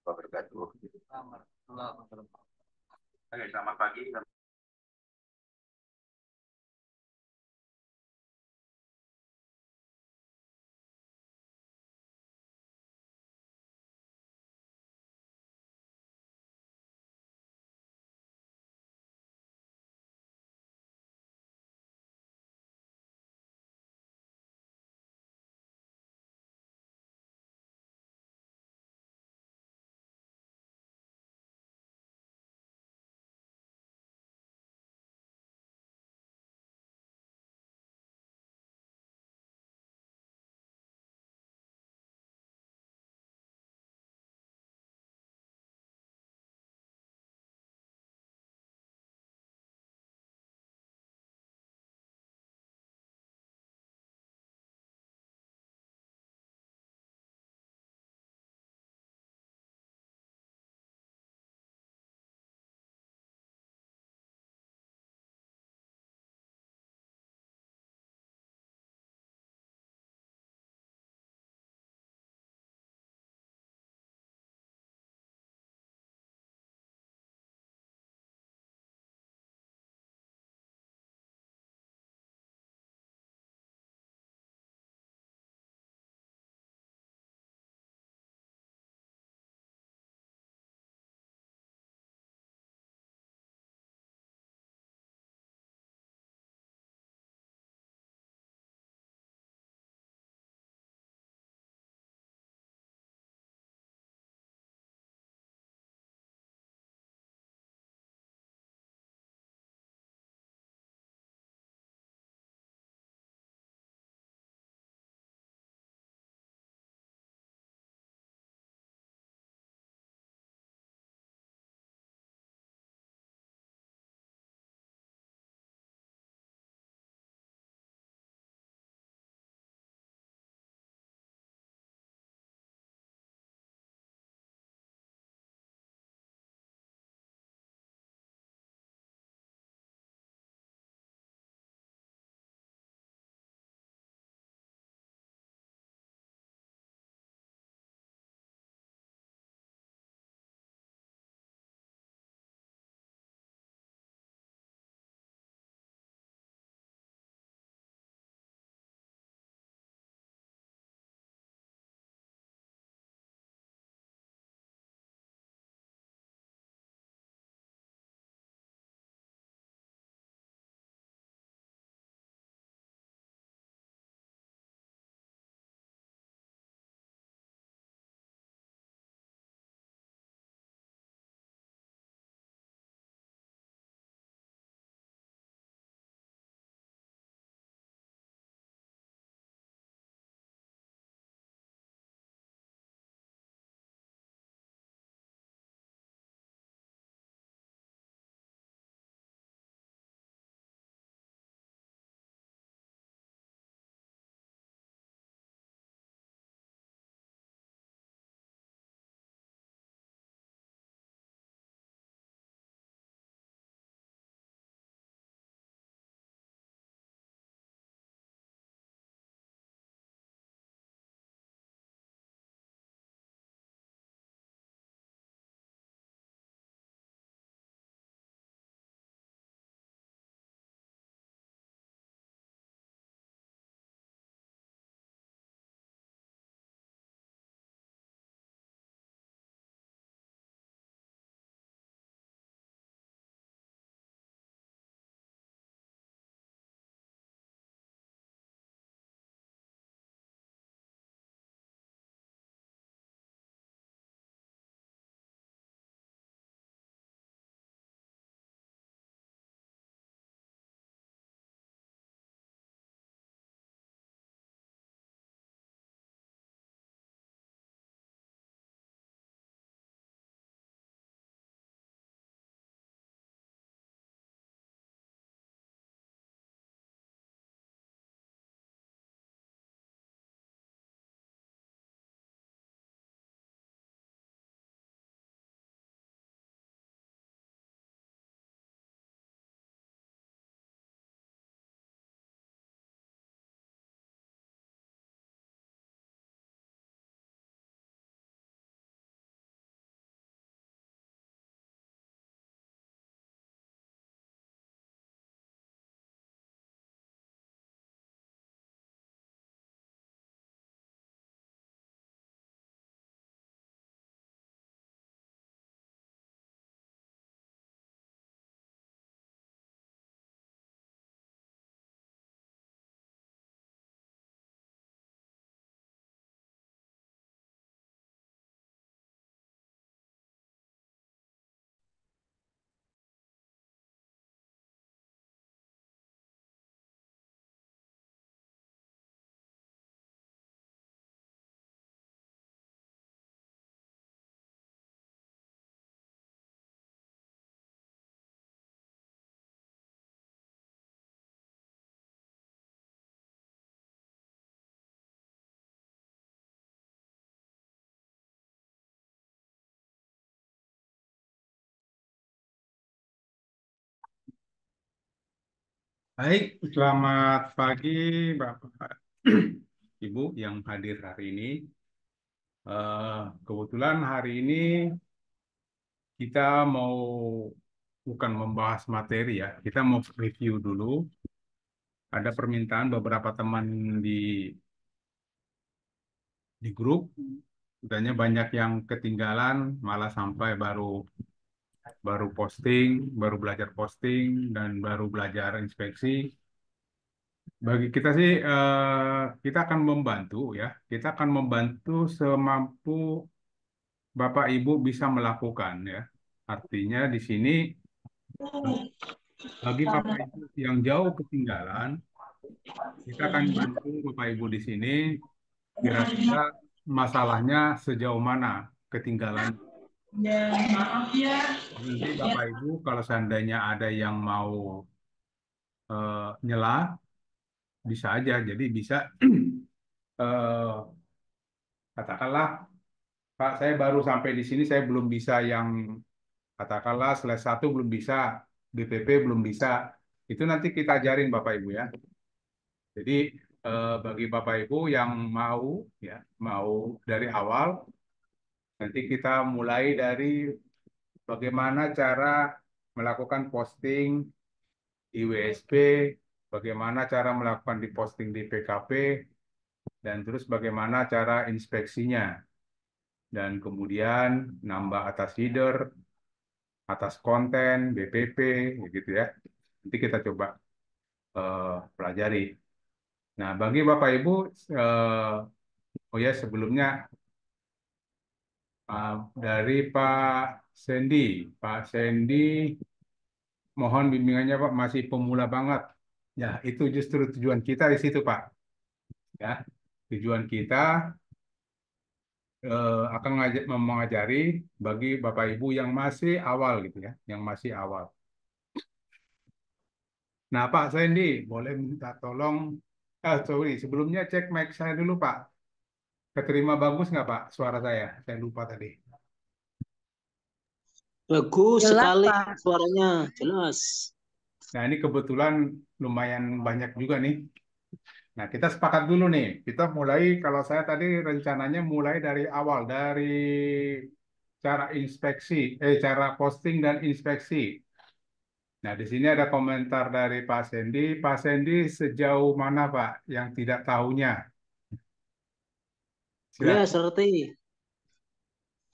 wabarakatuh. Oke, selamat pagi. Baik, selamat pagi Bapak Ibu yang hadir hari ini. Kebetulan hari ini kita mau bukan membahas materi ya, kita mau review dulu. Ada permintaan beberapa teman di di grup, katanya banyak yang ketinggalan, malah sampai baru baru posting, baru belajar posting dan baru belajar inspeksi. Bagi kita sih, kita akan membantu ya. Kita akan membantu semampu Bapak Ibu bisa melakukan ya. Artinya di sini bagi Bapak Ibu yang jauh ketinggalan, kita akan bantu Bapak Ibu di sini kira-kira masalahnya sejauh mana ketinggalan. Ya, maaf ya. Nanti Bapak Ibu kalau seandainya ada yang mau nyela, bisa aja. Jadi bisa eh, katakanlah, Pak, saya baru sampai di sini, saya belum bisa yang katakanlah slash satu belum bisa, BPP belum bisa. Itu nanti kita ajarin Bapak Ibu ya. Jadi bagi Bapak Ibu yang mau ya, mau dari awal, nanti kita mulai dari bagaimana cara melakukan posting di WSP, bagaimana cara melakukan di posting di PKP, dan terus bagaimana cara inspeksinya. Dan kemudian nambah atas header, atas konten, BPP, gitu ya. Nanti kita coba pelajari. Nah, bagi Bapak Ibu, oh ya sebelumnya dari Pak Sandy, mohon bimbingannya Pak, masih pemula banget. Ya, itu justru tujuan kita di situ Pak. Ya, tujuan kita akan mengajari bagi Bapak Ibu yang masih awal gitu ya, yang masih awal. Nah, Pak Sandy, boleh minta tolong, sorry, sebelumnya cek mic saya dulu Pak. Keterima bagus nggak Pak suara saya? Saya lupa tadi. Bagus Jelas, sekali Pak. suaranya, jelas. Nah, ini kebetulan lumayan banyak juga nih. Nah, kita sepakat dulu nih. Kita mulai, kalau saya tadi rencananya mulai dari awal, dari cara inspeksi, cara posting dan inspeksi. Nah, di sini ada komentar dari Pak Sandy. Pak Sandy, sejauh mana Pak yang tidak tahunya? Ya, Silakan seperti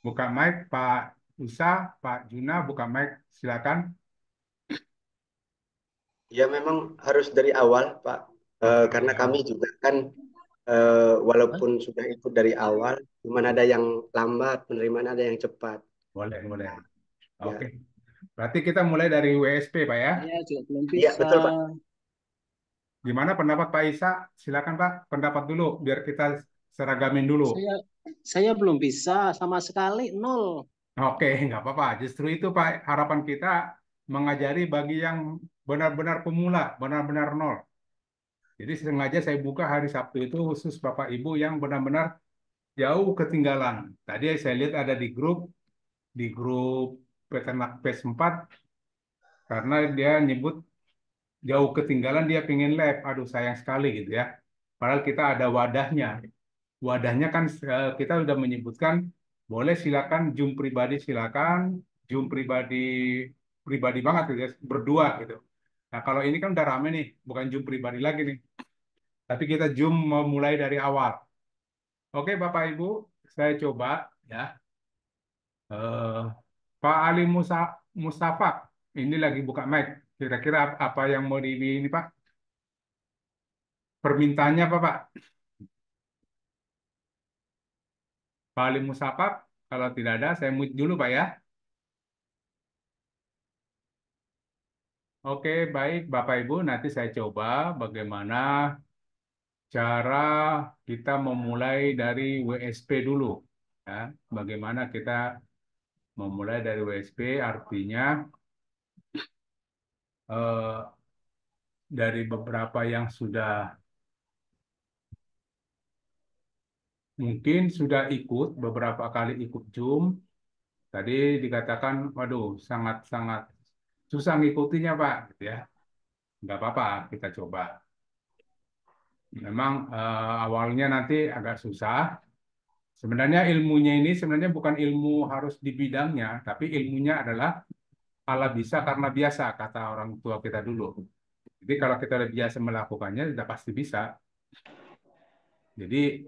buka mic, Pak Usa, Pak Juna, buka mic, silakan. Ya memang harus dari awal, Pak. Oke, Karena kami juga kan walaupun sudah ikut dari awal, cuman ada yang lambat, penerimaan ada yang cepat. boleh, boleh. Oke, Ya, berarti kita mulai dari WSP, Pak ya. saya juga belum iya bisa. betul, Pak. Gimana pendapat Pak Isa? Silakan Pak, pendapat dulu, biar kita seragamin dulu. Saya saya belum bisa sama sekali nol. Oke, nggak apa-apa. Justru itu Pak, harapan kita mengajari bagi yang benar-benar pemula, benar-benar nol. Jadi sengaja saya buka hari Sabtu itu khusus Bapak Ibu yang benar-benar jauh ketinggalan. Tadi saya lihat ada di grup Peternak PS4, karena dia nyebut jauh ketinggalan dia pingin lab. Aduh sayang sekali gitu ya. Padahal kita ada wadahnya. Wadahnya kan kita sudah menyebutkan boleh silakan Zoom pribadi silakan, Zoom pribadi pribadi banget gitu ya, berdua gitu. Nah kalau ini kan udah rame nih, bukan Zoom pribadi lagi nih. Tapi kita Zoom mau mulai dari awal. Oke Bapak Ibu, saya coba ya. Eh, Pak Ali Mustafa, ini lagi buka mic. Kira-kira apa yang mau ini Pak? Permintaannya apa Pak? Pak Ali Mustafa, kalau tidak ada saya mute dulu Pak ya. Oke, baik Bapak Ibu, nanti saya coba bagaimana cara kita memulai dari WSP dulu. Ya, bagaimana kita memulai dari WSP artinya eh, dari beberapa yang sudah mungkin sudah ikut beberapa kali ikut Zoom. Tadi dikatakan, waduh, sangat-sangat susah ngikutinya Pak, gitu ya. nggak apa-apa, kita coba. Memang awalnya nanti agak susah. Sebenarnya ilmunya ini sebenarnya bukan ilmu harus di bidangnya, tapi ilmunya adalah ala bisa karena biasa, kata orang tua kita dulu. Jadi kalau kita udah biasa melakukannya, sudah pasti bisa. Jadi,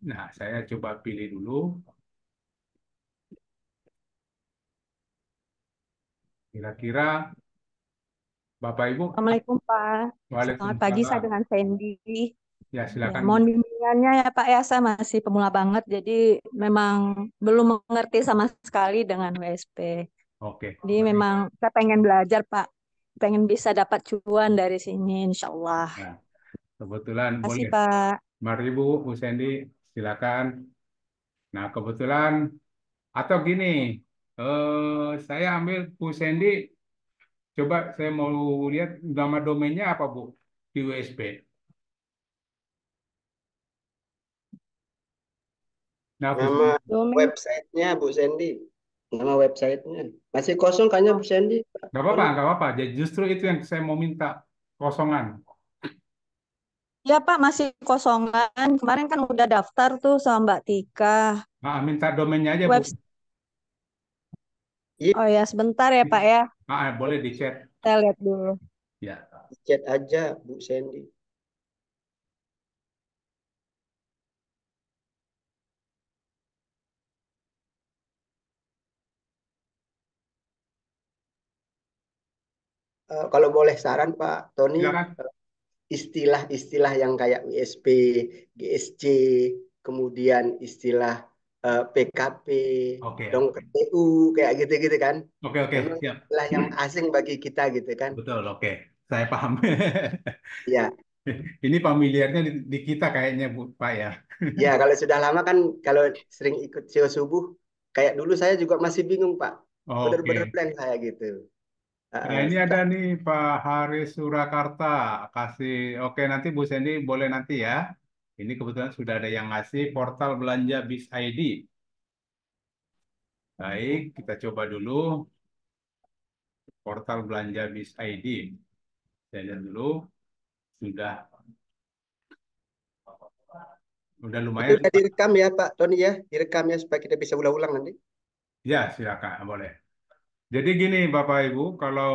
nah saya coba pilih dulu. Kira-kira Bapak Ibu, Assalamualaikum Pak. Selamat pagi, saya Waalaikumsalam. dengan Sandy. Ya Ya, silakan Bu. mohon bimbingannya ya Pak ya, saya masih pemula banget, jadi memang belum mengerti sama sekali dengan WSP. Oke, Jadi baik. memang saya pengen belajar Pak, pengen bisa dapat cuan dari sini, insya Allah. Nah, kebetulan Terima kasih boleh. Pak. Mari Bu, Bu Sandy, silakan. Nah, kebetulan atau gini, saya ambil Bu Sandy, coba saya mau lihat nama domainnya apa Bu di WSP. Nah, Bu Nama Sandy, Domain websitenya Bu Sandy. Nama websitenya. Masih kosong kayaknya Bu Sandy, Pak nggak apa-apa, Tony. nggak apa-apa. Jadi justru itu yang saya mau minta, kosongan. ya Pak, masih kosongan. Kemarin kan udah daftar tuh sama Mbak Tika. Minta domainnya aja Bu. Web Iya, Oh ya, sebentar ya Pak ya. Boleh di chat. Saya lihat dulu. Ya. chat aja Bu Sandy. Kalau boleh saran Pak Tony, Silakan. istilah-istilah yang kayak WSP, GSC, kemudian istilah PKP, Oke, dongker TU, kayak gitu-gitu kan. oke, oke, Memang siap. istilah yang asing bagi kita gitu kan. Betul, oke. Saya paham. Ya, Ini familiarnya di kita kayaknya, Bu, Pak ya. ya kalau sudah lama kan, kalau sering ikut SEO subuh, kayak dulu saya juga masih bingung Pak. Bener-bener Oke. blank saya gitu. Nah, ini ada nih Pak Haris Surakarta. Kasih, oke nanti Bu Sandy boleh nanti ya. Ini kebetulan sudah ada yang ngasih portal belanja BIS ID. Baik, kita coba dulu portal belanja BIS ID. Saya lihat dulu, sudah Itu lumayan sih udah Pak. direkam ya Pak Tony ya, direkam ya supaya kita bisa ulang-ulang nanti. Ya, silakan, boleh. Jadi gini Bapak Ibu, kalau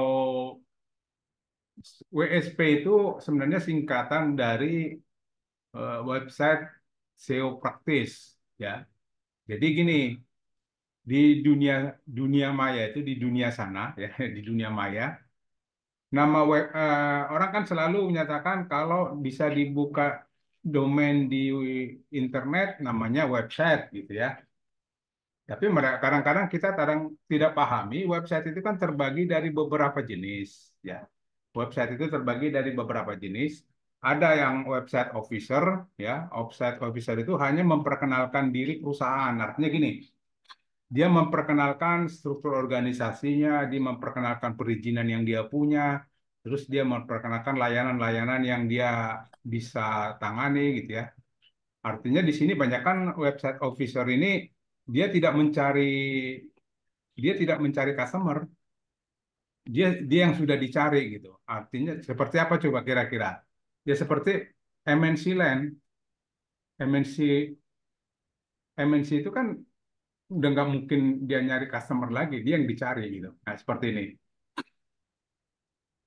WSP itu sebenarnya singkatan dari website SEO Practice ya. Jadi gini, di dunia dunia maya itu di dunia sana ya, di dunia maya, orang kan selalu menyatakan kalau bisa dibuka domain di internet namanya website gitu ya. Tapi kadang-kadang kita kadang tidak pahami website itu kan terbagi dari beberapa jenis ya. Website itu terbagi dari beberapa jenis. Ada yang website officer ya. Website officer itu hanya memperkenalkan diri perusahaan. Artinya gini, dia memperkenalkan struktur organisasinya, dia memperkenalkan perizinan yang dia punya, terus dia memperkenalkan layanan-layanan yang dia bisa tangani gitu ya. Artinya di sini banyak kan website officer ini dia tidak mencari dia tidak mencari customer, dia dia yang sudah dicari gitu. Artinya seperti apa coba kira-kira? Ya seperti MNC Land, MNC MNC itu kan udah nggak mungkin dia nyari customer lagi, dia yang dicari gitu. Nah seperti ini.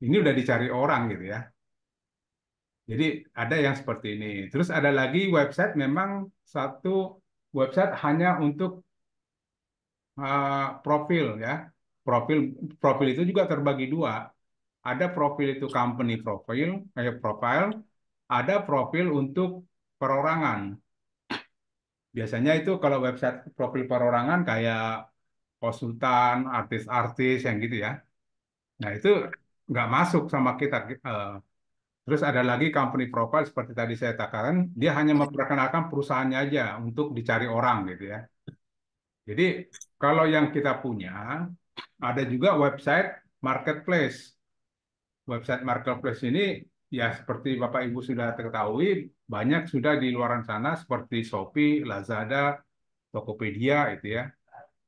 Ini udah dicari orang gitu ya. Jadi ada yang seperti ini. Terus ada lagi website memang satu website hanya untuk profil ya. Profil profil itu juga terbagi dua. Ada profil itu company profile, ada profil untuk perorangan. Biasanya itu kalau website profil perorangan kayak konsultan, artis-artis yang gitu ya. Nah itu nggak masuk sama kita. Terus ada lagi company profile seperti tadi saya katakan, dia hanya memperkenalkan perusahaannya aja untuk dicari orang gitu ya. Jadi kalau yang kita punya, ada juga website marketplace. Website marketplace ini ya seperti Bapak Ibu sudah ketahui, banyak sudah di luar sana seperti Shopee, Lazada, Tokopedia itu ya.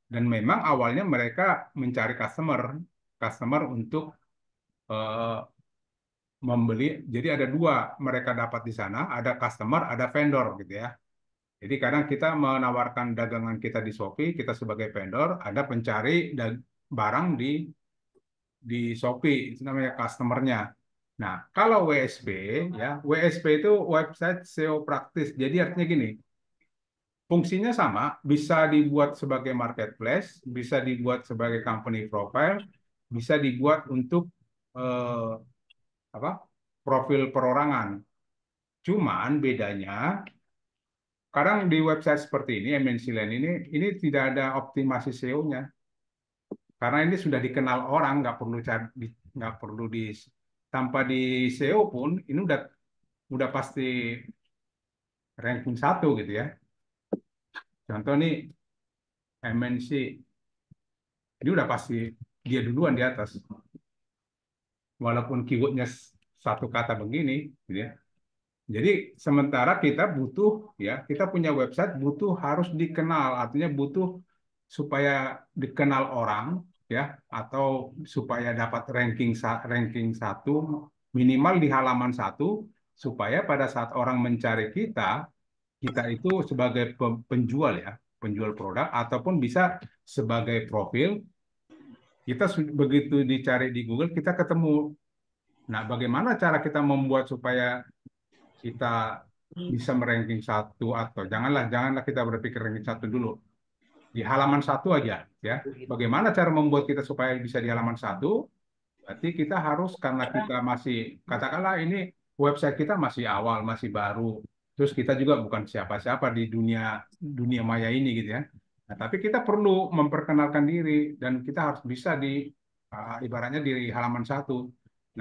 Dan memang awalnya mereka mencari customer untuk eh, membeli. Jadi ada dua mereka dapat di sana, ada customer, ada vendor gitu ya. Jadi kadang kita menawarkan dagangan kita di Shopee, kita sebagai vendor, ada pencari barang di Shopee, itu namanya customernya. Nah, kalau WSP ya, WSP itu website SEO praktis. Jadi artinya gini, fungsinya sama, bisa dibuat sebagai marketplace, bisa dibuat sebagai company profile, bisa dibuat untuk eh, apa? Profil perorangan. Cuman bedanya kadang di website seperti ini, MNC Land ini tidak ada optimasi SEO-nya. Karena ini sudah dikenal orang, nggak perlu tanpa di SEO pun, ini udah pasti ranking 1 gitu ya. Contoh nih, MNC, ini udah pasti dia duluan di atas. Walaupun keywordnya satu kata begini, gitu ya. Jadi sementara kita butuh ya, kita punya website butuh harus dikenal, artinya butuh supaya dikenal orang ya, atau supaya dapat ranking 1 minimal di halaman 1 supaya pada saat orang mencari kita itu sebagai penjual ya, penjual produk ataupun bisa sebagai profil, kita begitu dicari di Google kita ketemu. Nah, bagaimana cara kita membuat supaya kita bisa meranking 1 atau janganlah kita berpikir ranking 1 dulu. Di halaman 1 aja ya. Bagaimana cara membuat kita supaya bisa di halaman 1? Berarti kita harus karena kita masih katakanlah ini website kita masih awal, masih baru. Terus kita juga bukan siapa-siapa di dunia maya ini gitu ya. Nah, tapi kita perlu memperkenalkan diri dan kita harus bisa ibaratnya di halaman 1.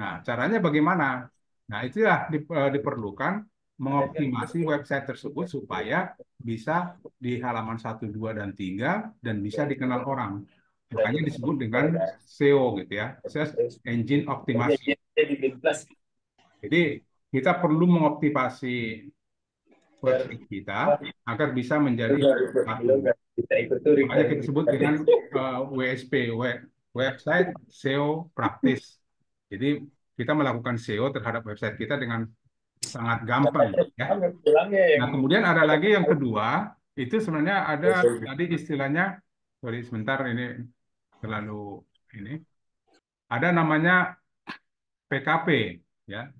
Nah, caranya bagaimana? Nah, itulah diperlukan mengoptimasi website tersebut supaya bisa di halaman 1, 2, dan 3 dan bisa dikenal orang. Makanya disebut dengan SEO gitu ya, Search Engine Optimasi. Jadi kita perlu mengoptimasi website kita agar bisa menjadi satu. Makanya kita sebut dengan WSP, Website SEO Praktis. Jadi kita melakukan SEO terhadap website kita dengan sangat gampang ya. Nah, kemudian ada lagi yang kedua, itu sebenarnya ada tadi istilahnya, sorry sebentar ini terlalu ini. Ada namanya PKP ya.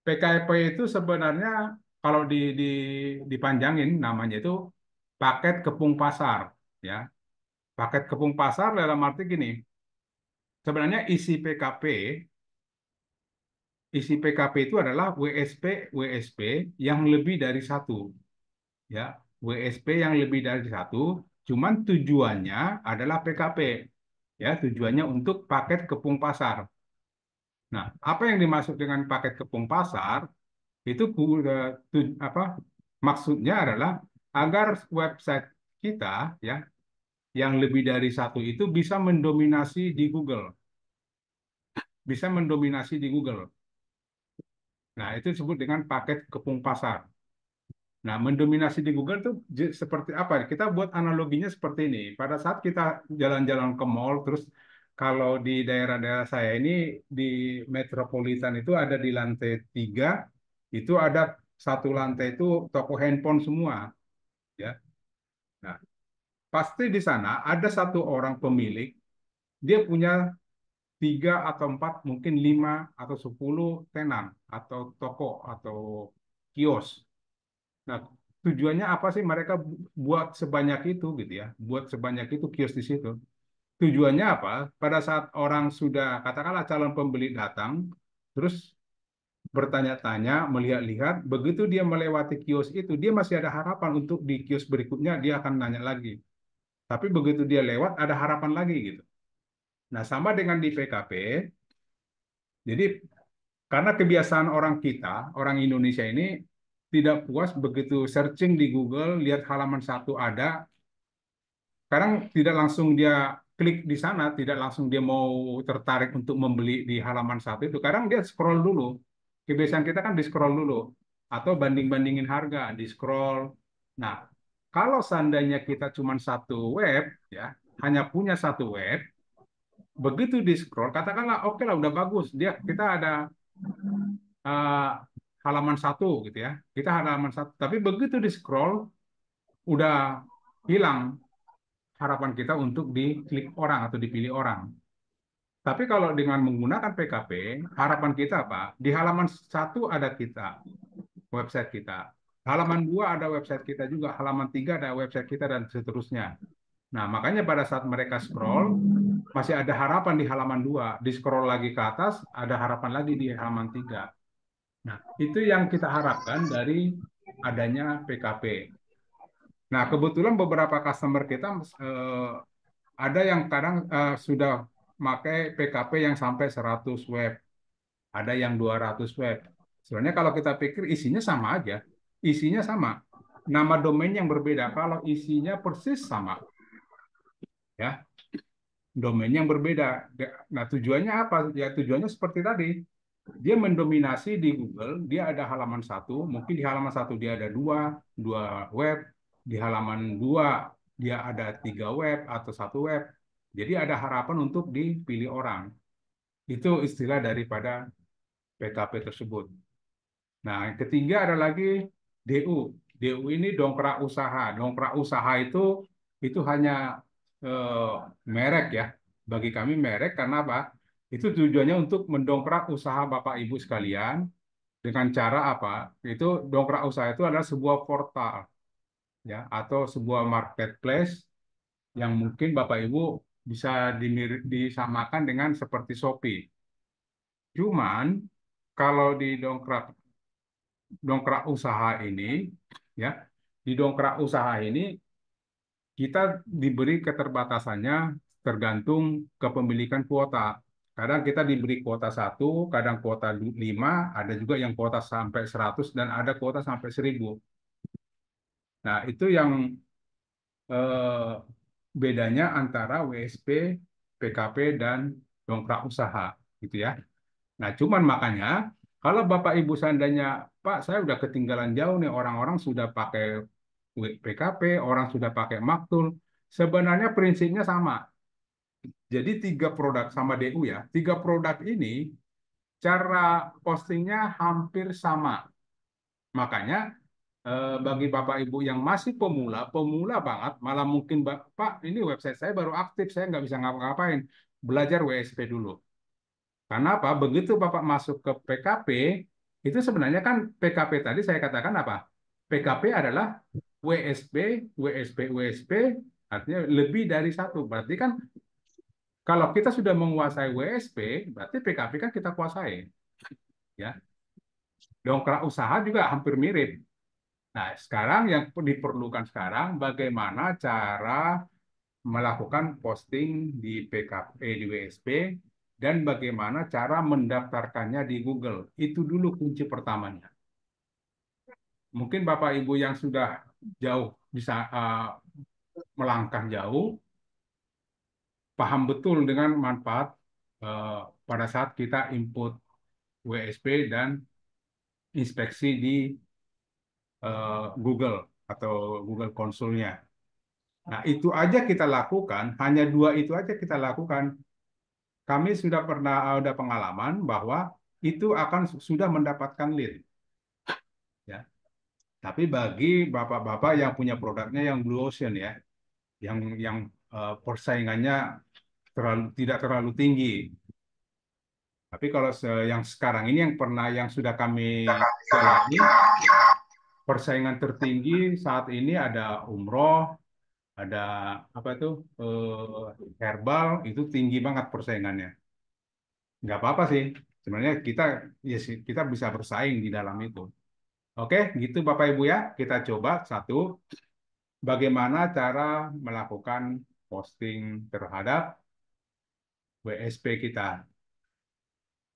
PKP itu sebenarnya kalau dipanjangin namanya itu paket kepung pasar ya. Paket kepung pasar dalam arti gini. Sebenarnya isi PKP itu adalah WSP yang lebih dari 1 ya. WSP yang lebih dari 1, cuman tujuannya adalah PKP ya, tujuannya untuk paket kepung pasar. Nah, apa yang dimaksud dengan paket kepung pasar itu maksudnya adalah agar website kita ya yang lebih dari 1 itu bisa mendominasi di Google. Bisa mendominasi di Google. Nah, itu disebut dengan paket kepung pasar. Nah, mendominasi di Google itu seperti apa? Kita buat analoginya seperti ini. Pada saat kita jalan-jalan ke mall, terus kalau di daerah-daerah saya ini, di metropolitan itu ada di lantai 3, itu ada satu lantai itu toko handphone semua. Ya. Nah, pasti di sana ada satu orang pemilik, dia punya 3 atau 4, mungkin 5 atau 10 tenan, atau toko, atau kios. Nah, tujuannya apa sih mereka buat sebanyak itu gitu ya? Buat sebanyak itu kios di situ. Tujuannya apa? Pada saat orang sudah katakanlah calon pembeli datang, terus bertanya-tanya, melihat-lihat, begitu dia melewati kios itu, dia masih ada harapan untuk di kios berikutnya dia akan nanya lagi. Tapi begitu dia lewat, ada harapan lagi gitu. Nah, sama dengan di PKP, jadi karena kebiasaan orang Indonesia ini tidak puas begitu searching di Google, lihat halaman 1 ada, sekarang tidak langsung dia klik di sana, tidak langsung dia mau tertarik untuk membeli di halaman 1 itu. Kadang dia scroll dulu. Kebiasaan kita kan di scroll dulu. Atau banding-bandingin harga, di scroll. Nah, kalau seandainya kita cuma satu web, ya hanya punya satu web, begitu di scroll, katakanlah oke lah udah bagus, kita ada eh, halaman 1 gitu ya. Kita halaman 1, tapi begitu di scroll udah hilang harapan kita untuk diklik orang atau dipilih orang. Tapi kalau dengan menggunakan PKP, harapan kita apa? Di halaman 1 ada kita, website kita. Halaman 2 ada website kita juga, halaman 3 ada website kita, dan seterusnya. Nah, makanya pada saat mereka scroll, masih ada harapan di halaman 2. Di scroll lagi ke atas, ada harapan lagi di halaman 3. Nah, itu yang kita harapkan dari adanya PKP. Nah, kebetulan beberapa customer kita ada yang kadang sudah pakai PKP yang sampai 100 web, ada yang 200 web. Sebenarnya kalau kita pikir isinya sama aja, isinya sama. Nama domain yang berbeda, kalau isinya persis sama. Ya, domain yang berbeda. Nah, tujuannya apa? Ya, tujuannya seperti tadi. Dia mendominasi di Google, dia ada halaman 1, mungkin di halaman 1 dia ada dua web, di halaman 2 dia ada 3 web atau 1 web. Jadi ada harapan untuk dipilih orang. Itu istilah daripada PKP tersebut. Nah, yang ketiga ada lagi DU. DU ini dongkrak usaha. Dongkrak usaha itu hanya merek ya. Bagi kami merek karena apa? Itu tujuannya untuk mendongkrak usaha Bapak Ibu sekalian dengan cara apa? Itu dongkrak usaha itu adalah sebuah portal ya atau sebuah marketplace yang mungkin Bapak Ibu bisa disamakan dengan seperti Shopee. Cuman kalau di dongkrak usaha ini ya, di dongkrak usaha ini kita diberi keterbatasannya tergantung kepemilikan kuota. Kadang kita diberi kuota 1, kadang kuota 5, ada juga yang kuota sampai 100, dan ada kuota sampai 1000. Nah, itu yang eh, bedanya antara WSP, PKP, dan dongkrak usaha. Gitu ya. Nah, cuman makanya, kalau Bapak Ibu seandainya, Pak, saya udah ketinggalan jauh nih, orang-orang sudah pakai PKP, orang sudah pakai Maktul, sebenarnya prinsipnya sama. Jadi 3 produk sama DU ya, 3 produk ini cara postingnya hampir sama. Makanya bagi Bapak Ibu yang masih pemula banget, malah mungkin Pak, ini website saya baru aktif, saya nggak bisa ngapa-ngapain, belajar WSP dulu. Karena apa? Begitu Bapak masuk ke PKP, itu sebenarnya kan PKP tadi saya katakan apa? PKP adalah WSP, WSP, WSP, artinya lebih dari 1. Berarti kan kalau kita sudah menguasai WSP, berarti PKP kan kita kuasai. Ya. Dongkrak usaha juga hampir mirip. Nah, sekarang yang diperlukan sekarang bagaimana cara melakukan posting di PKP, di WSP, dan bagaimana cara mendaftarkannya di Google. Itu dulu kunci pertamanya. Mungkin Bapak Ibu yang sudah jauh bisa melangkah jauh, paham betul dengan manfaat pada saat kita input WSP dan inspeksi di Google atau Google Konsulnya. Nah, itu aja kita lakukan, hanya 2 itu aja kita lakukan. Kami sudah pernah ada pengalaman bahwa itu akan sudah mendapatkan lead. Ya. Tapi bagi bapak-bapak yang punya produknya yang blue ocean ya, yang persaingannya tidak terlalu tinggi. Tapi kalau yang sekarang ini yang sudah kami jalani, persaingan tertinggi saat ini ada umroh, ada apa itu herbal, itu tinggi banget persaingannya. Nggak apa-apa sih, sebenarnya kita bisa bersaing di dalam itu. Oke, gitu Bapak Ibu ya, kita coba satu, bagaimana cara melakukan posting terhadap WSP kita.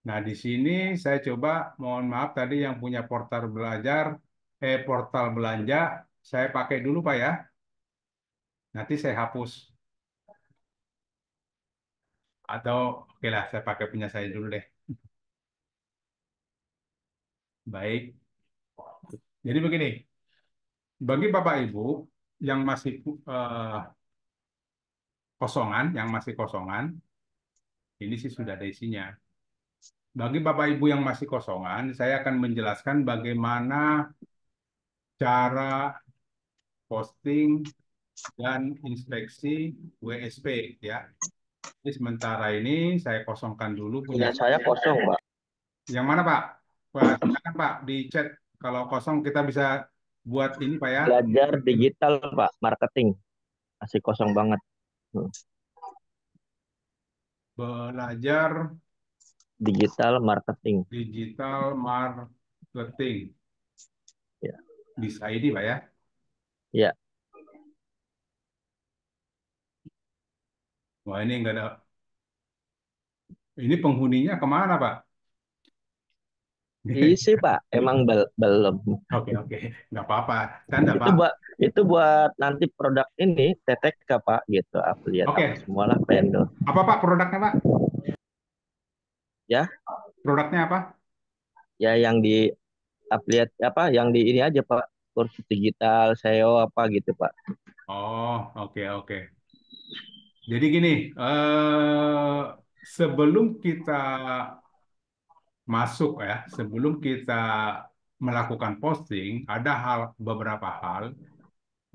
Nah, di sini saya coba, mohon maaf tadi yang punya portal belanja, saya pakai dulu Pak ya. Nanti saya hapus. Atau oke lah, saya pakai punya saya dulu deh. Baik. Jadi begini, bagi Bapak Ibu yang masih kosongan, ini sih sudah ada isinya. bagi Bapak Ibu yang masih kosongan, saya akan menjelaskan bagaimana cara posting dan inspeksi WSP ya. Jadi sementara ini saya kosongkan dulu punya. Punya saya kosong, Pak. Yang mana Pak? Pak, silakan Pak di chat. Kalau kosong kita bisa buat ini Pak ya. Belajar digital, Pak, marketing. Masih kosong banget. Belajar Digital marketing. digital marketing. Ya. Bisa ini Pak ya. Ya. Wah ini enggak ada. Ini penghuninya kemana Pak? Isi, Pak. Emang belum. Oke, nggak apa-apa. Tanda Itu Pak. buat nanti produk ini TTK, Pak, gitu. Afiliat Oke. apa semualah vendor. Apa Pak produknya Pak? Ya. Produknya apa? Ya yang di afiliat apa yang di ini aja, Pak. Kursus digital, SEO apa gitu, Pak. Oh, oke. Jadi gini, sebelum kita masuk ya, sebelum kita melakukan posting, ada beberapa hal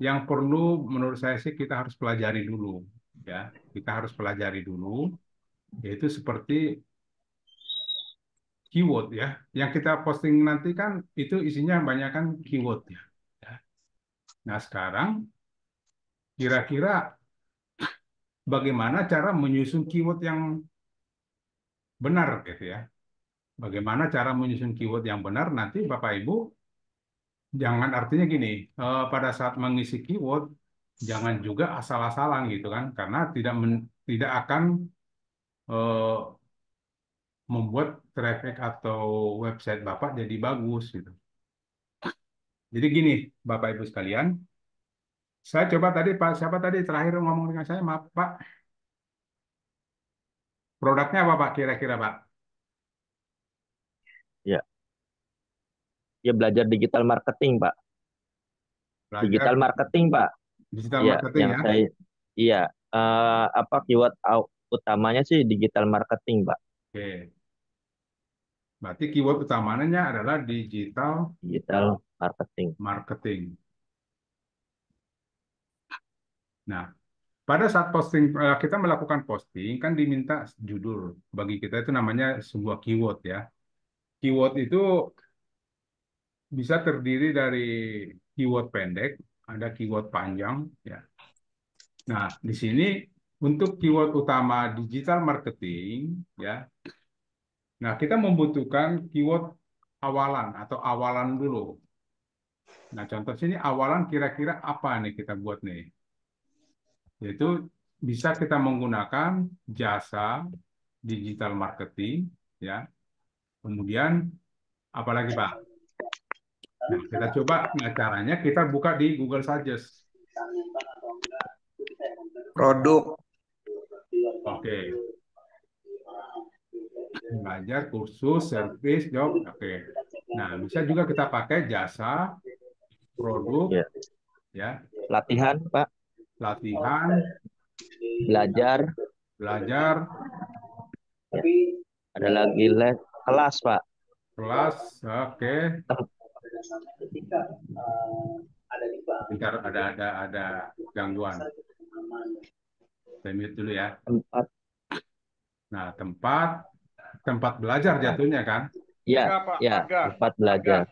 yang perlu menurut saya sih kita harus pelajari dulu, ya. Kita harus pelajari dulu, yaitu seperti keyword ya. Yang kita posting nanti kan itu isinya banyak kan keyword ya. Nah sekarang kira-kira bagaimana cara menyusun keyword yang benar gitu ya. Bagaimana cara menyusun keyword yang benar nanti Bapak Ibu jangan artinya gini, pada saat mengisi keyword jangan juga asal-asalan gitu kan karena tidak akan membuat traffic atau website Bapak jadi bagus gitu. Jadi gini Bapak Ibu sekalian, saya coba tadi Pak siapa tadi terakhir ngomong dengan saya maaf Pak. Produknya apa Pak kira-kira Pak? Ya. Ya belajar digital marketing, Pak. Belajar Digital marketing, Pak. digital Ya, marketing yang ya. saya iya, apa keyword utamanya sih digital marketing, Pak. Oke. Berarti keyword utamanya adalah digital Marketing. marketing. Nah, pada saat posting kita melakukan posting kan diminta judul. Bagi kita itu namanya sebuah keyword ya. Keyword itu bisa terdiri dari keyword pendek, ada keyword panjang ya. Nah, di sini untuk keyword utama digital marketing ya. Nah, kita membutuhkan keyword awalan atau awalan dulu. Nah, contoh sini awalan kira-kira apa nih kita buat nih? Yaitu bisa kita menggunakan jasa digital marketing, ya. Kemudian apalagi Pak? Nah, kita coba. Nah, caranya kita buka di Google Suggest. Produk. Oke. Belajar, kursus, service, job. Oke. Nah, bisa juga kita pakai jasa, produk, Ya. ya. Latihan, Pak. Latihan, Belajar. Ada lagi kelas, Pak. kelas, oke. Bentar, ada gangguan. Saya mute dulu ya. Tempat. Nah, tempat belajar jatuhnya kan? Ya, ya, Harga. tempat belajar.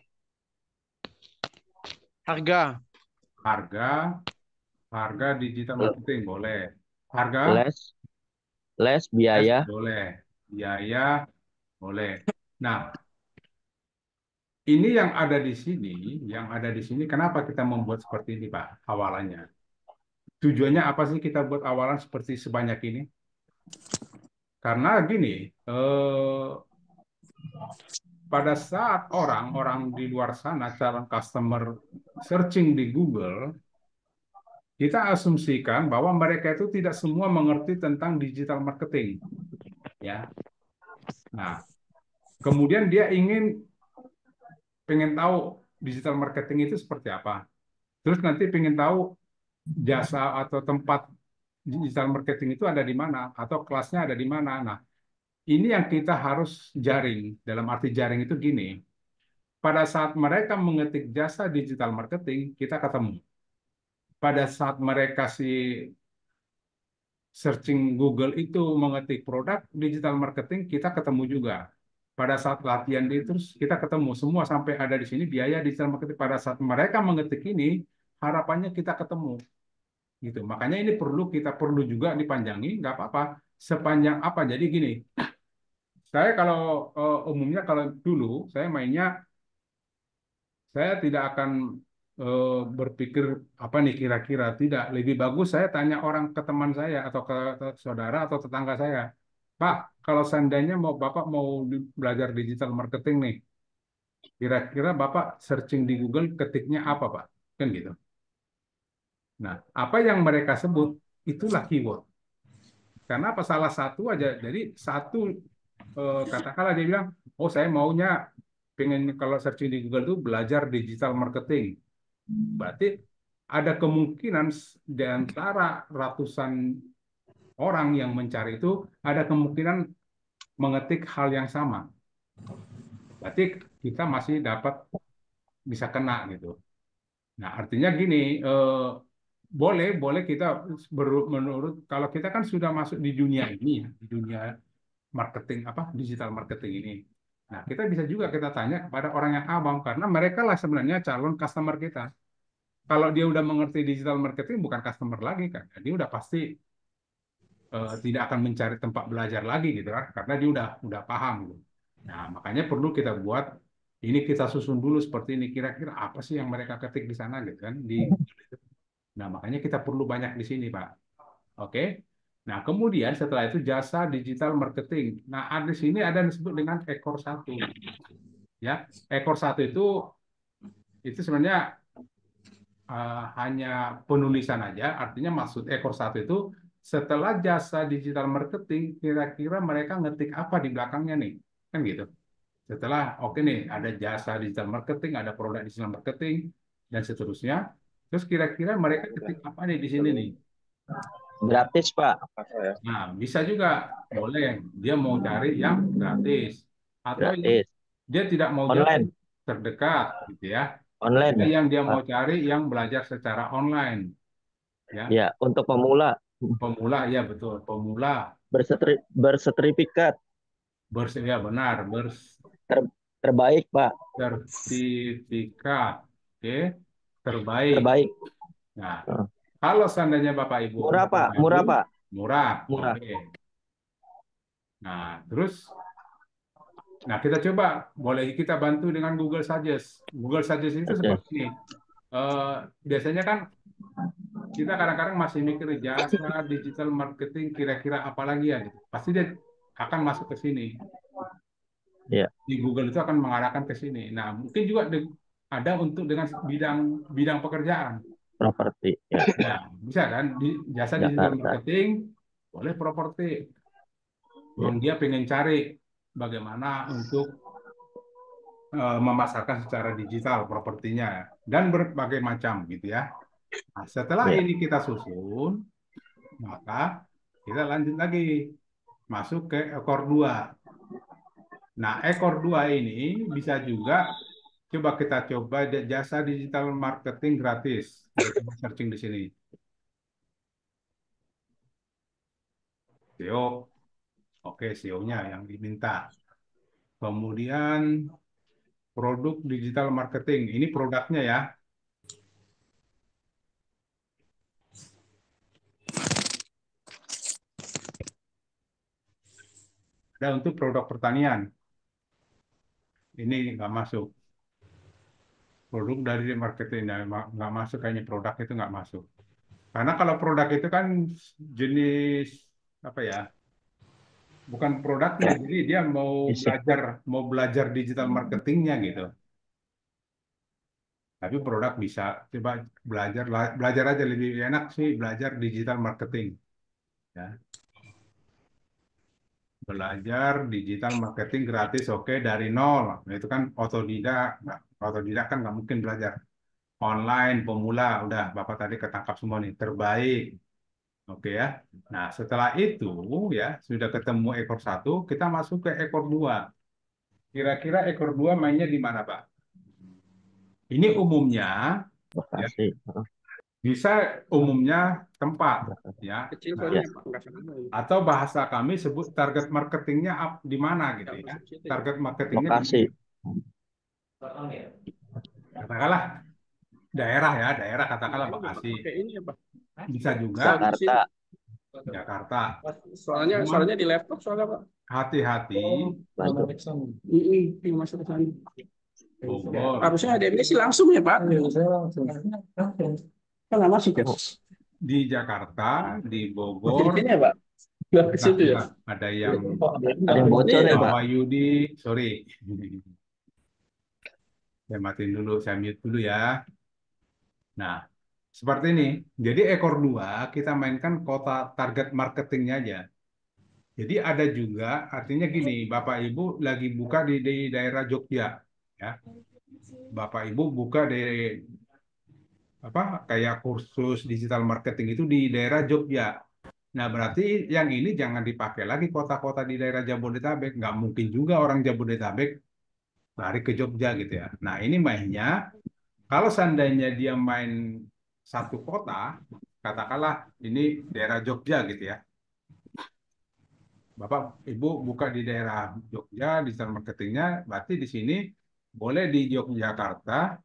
Harga digital marketing boleh. Harga Les biaya. boleh. Biaya boleh. Nah, ini yang ada di sini, kenapa kita membuat seperti ini, Pak? Awalannya. Tujuannya apa sih kita buat awalan seperti sebanyak ini? Karena gini, pada saat orang-orang di luar sana, calon customer searching di Google, kita asumsikan bahwa mereka itu tidak semua mengerti tentang digital marketing. Ya. Nah, kemudian dia pengen tahu digital marketing itu seperti apa. Terus nanti pengen tahu jasa atau tempat digital marketing itu ada di mana atau kelasnya ada di mana. Nah, ini yang kita harus jaring. Dalam arti jaring itu gini, pada saat mereka mengetik jasa digital marketing, kita ketemu. Pada saat mereka searching Google itu mengetik produk digital marketing, kita ketemu juga. Pada saat latihan di terus kita ketemu semua sampai ada di sini biaya digital marketing. Pada saat mereka mengetik ini, harapannya kita ketemu gitu. Makanya ini kita perlu juga dipanjangi, nggak apa-apa sepanjang apa. Jadi gini, saya kalau umumnya kalau dulu saya mainnya, saya tidak akan berpikir apa nih kira-kira, tidak. Lebih bagus saya tanya orang ke teman saya atau ke saudara atau tetangga saya, Pak, kalau seandainya Bapak mau belajar digital marketing nih, kira-kira Bapak searching di Google ketiknya apa, Pak? Kan gitu. Nah, apa yang mereka sebut itulah keyword. Karena apa? Salah satu aja. Jadi satu katakanlah dia bilang, oh saya maunya pengen kalau searching di Google itu belajar digital marketing. Berarti ada kemungkinan di antara ratusan orang yang mencari itu ada kemungkinan mengetik hal yang sama. Berarti kita masih dapat bisa kena gitu. Nah, artinya gini, boleh kita menurut kalau kita kan sudah masuk di dunia ini ya, di dunia marketing apa digital marketing ini. Nah, kita bisa juga kita tanya kepada orang yang awam karena mereka lah sebenarnya calon customer kita. Kalau dia udah mengerti digital marketing bukan customer lagi kan, dia udah pasti tidak akan mencari tempat belajar lagi gitu kan, karena dia udah paham gitu. Nah, makanya perlu kita buat ini kita susun dulu seperti ini kira-kira apa sih yang mereka ketik di sana gitu kan Nah, makanya kita perlu banyak di sini, Pak. Oke. Nah, kemudian setelah itu jasa digital marketing. Nah, di sini ada yang disebut dengan ekor satu. Ya, ekor satu itu sebenarnya hanya penulisan aja. Artinya maksud ekor satu itu setelah jasa digital marketing, kira-kira mereka ngetik apa di belakangnya nih, kan gitu. Setelah oke nih, ada jasa digital marketing, ada produk digital marketing dan seterusnya. Terus kira-kira mereka ketik apa nih di sini nih? Gratis, Pak. Nah, bisa juga boleh dia mau cari yang gratis atau yang Gratis. dia tidak mau jauh Online. terdekat gitu ya. Online. Ada yang dia mau Pak. cari yang belajar secara online ya. Ya, untuk pemula. Pemula ya betul, pemula Bersertifikat. ya benar, Terbaik, Pak. bersertifikat. Oke, terbaik. Terbaik. Nah, kalau seandainya Bapak Ibu Murah, Pak. Murah, Pak. Murah. Murah. Oke. Nah, terus kita coba boleh kita bantu dengan Google Suggest. Google Suggest itu Oke. seperti ini. Biasanya kan kita kadang-kadang masih mikir jasa digital marketing kira-kira apa lagi ya gitu. Pasti dia akan masuk ke sini. Ya. Di Google itu akan mengarahkan ke sini. Nah, mungkin juga ada untuk dengan bidang pekerjaan. Properti. Ya. Nah, bisa kan di jasa digital marketing boleh properti. Yang dia pengen cari bagaimana untuk memasarkan secara digital propertinya dan berbagai macam gitu ya. Nah, setelah ini kita susun, maka kita lanjut lagi masuk ke ekor 2. Nah, ekor 2 ini bisa juga kita coba jasa digital marketing gratis. Kita searching di sini. SEO. Oke, SEO-nya yang diminta. Kemudian produk digital marketing. Ini produknya ya. Ada untuk produk pertanian. Ini nggak masuk. Produk dari marketing nggak masuk, kayaknya produk itu nggak masuk. Karena kalau produk itu kan jenis apa ya? Bukan produknya, jadi dia mau belajar digital marketingnya gitu. Tapi produk bisa coba belajar aja lebih enak sih belajar digital marketing. Ya. Belajar digital marketing gratis, oke, dari nol. Nah, itu kan otodidak kan nggak mungkin belajar. Online, pemula, udah Bapak tadi ketangkap semua nih, terbaik. Oke ya. Nah, setelah itu ya sudah ketemu ekor satu, kita masuk ke ekor dua. Kira-kira ekor dua mainnya di mana, Pak? Ini umumnya ya Bekasi. bisa umumnya tempat ya. Kecil Nah, soalnya Ya, Pak, nggak sama. atau bahasa kami sebut target marketingnya di mana gitu ya. Target marketingnya di lokasi. katakanlah daerah ya, daerah katakanlah Bekasi. Pakai ini ya Pak. Bisa juga Jakarta. Jakarta. Soalnya Cuman di laptop soalnya Pak. hati-hati Bandung. Yang masuk ke sana. Bogor. Harusnya ada ini sih langsung ya Pak. Kan nggak masuk ya. Di Jakarta, di Jadi Bogor, ini ya Pak. Nggak ke nah, situ ya. ada yang Ada yang bocor ya, Pak Pak? Wahyudi, sorry. Saya matiin dulu, saya mute dulu ya. Nah, seperti ini. Jadi ekor dua kita mainkan kota target marketingnya aja. Jadi ada juga, artinya gini, Bapak Ibu lagi buka di daerah Jogja, ya. Bapak Ibu buka di apa kayak kursus digital marketing itu di daerah Jogja. Nah, berarti yang ini jangan dipakai lagi kota-kota di daerah Jabodetabek. Nggak mungkin juga orang Jabodetabek lari ke Jogja gitu ya. Nah, ini mainnya, kalau seandainya dia main satu kota, katakanlah ini daerah Jogja gitu ya. Bapak, Ibu buka di daerah Jogja, digital marketingnya, berarti di sini boleh di Yogyakarta.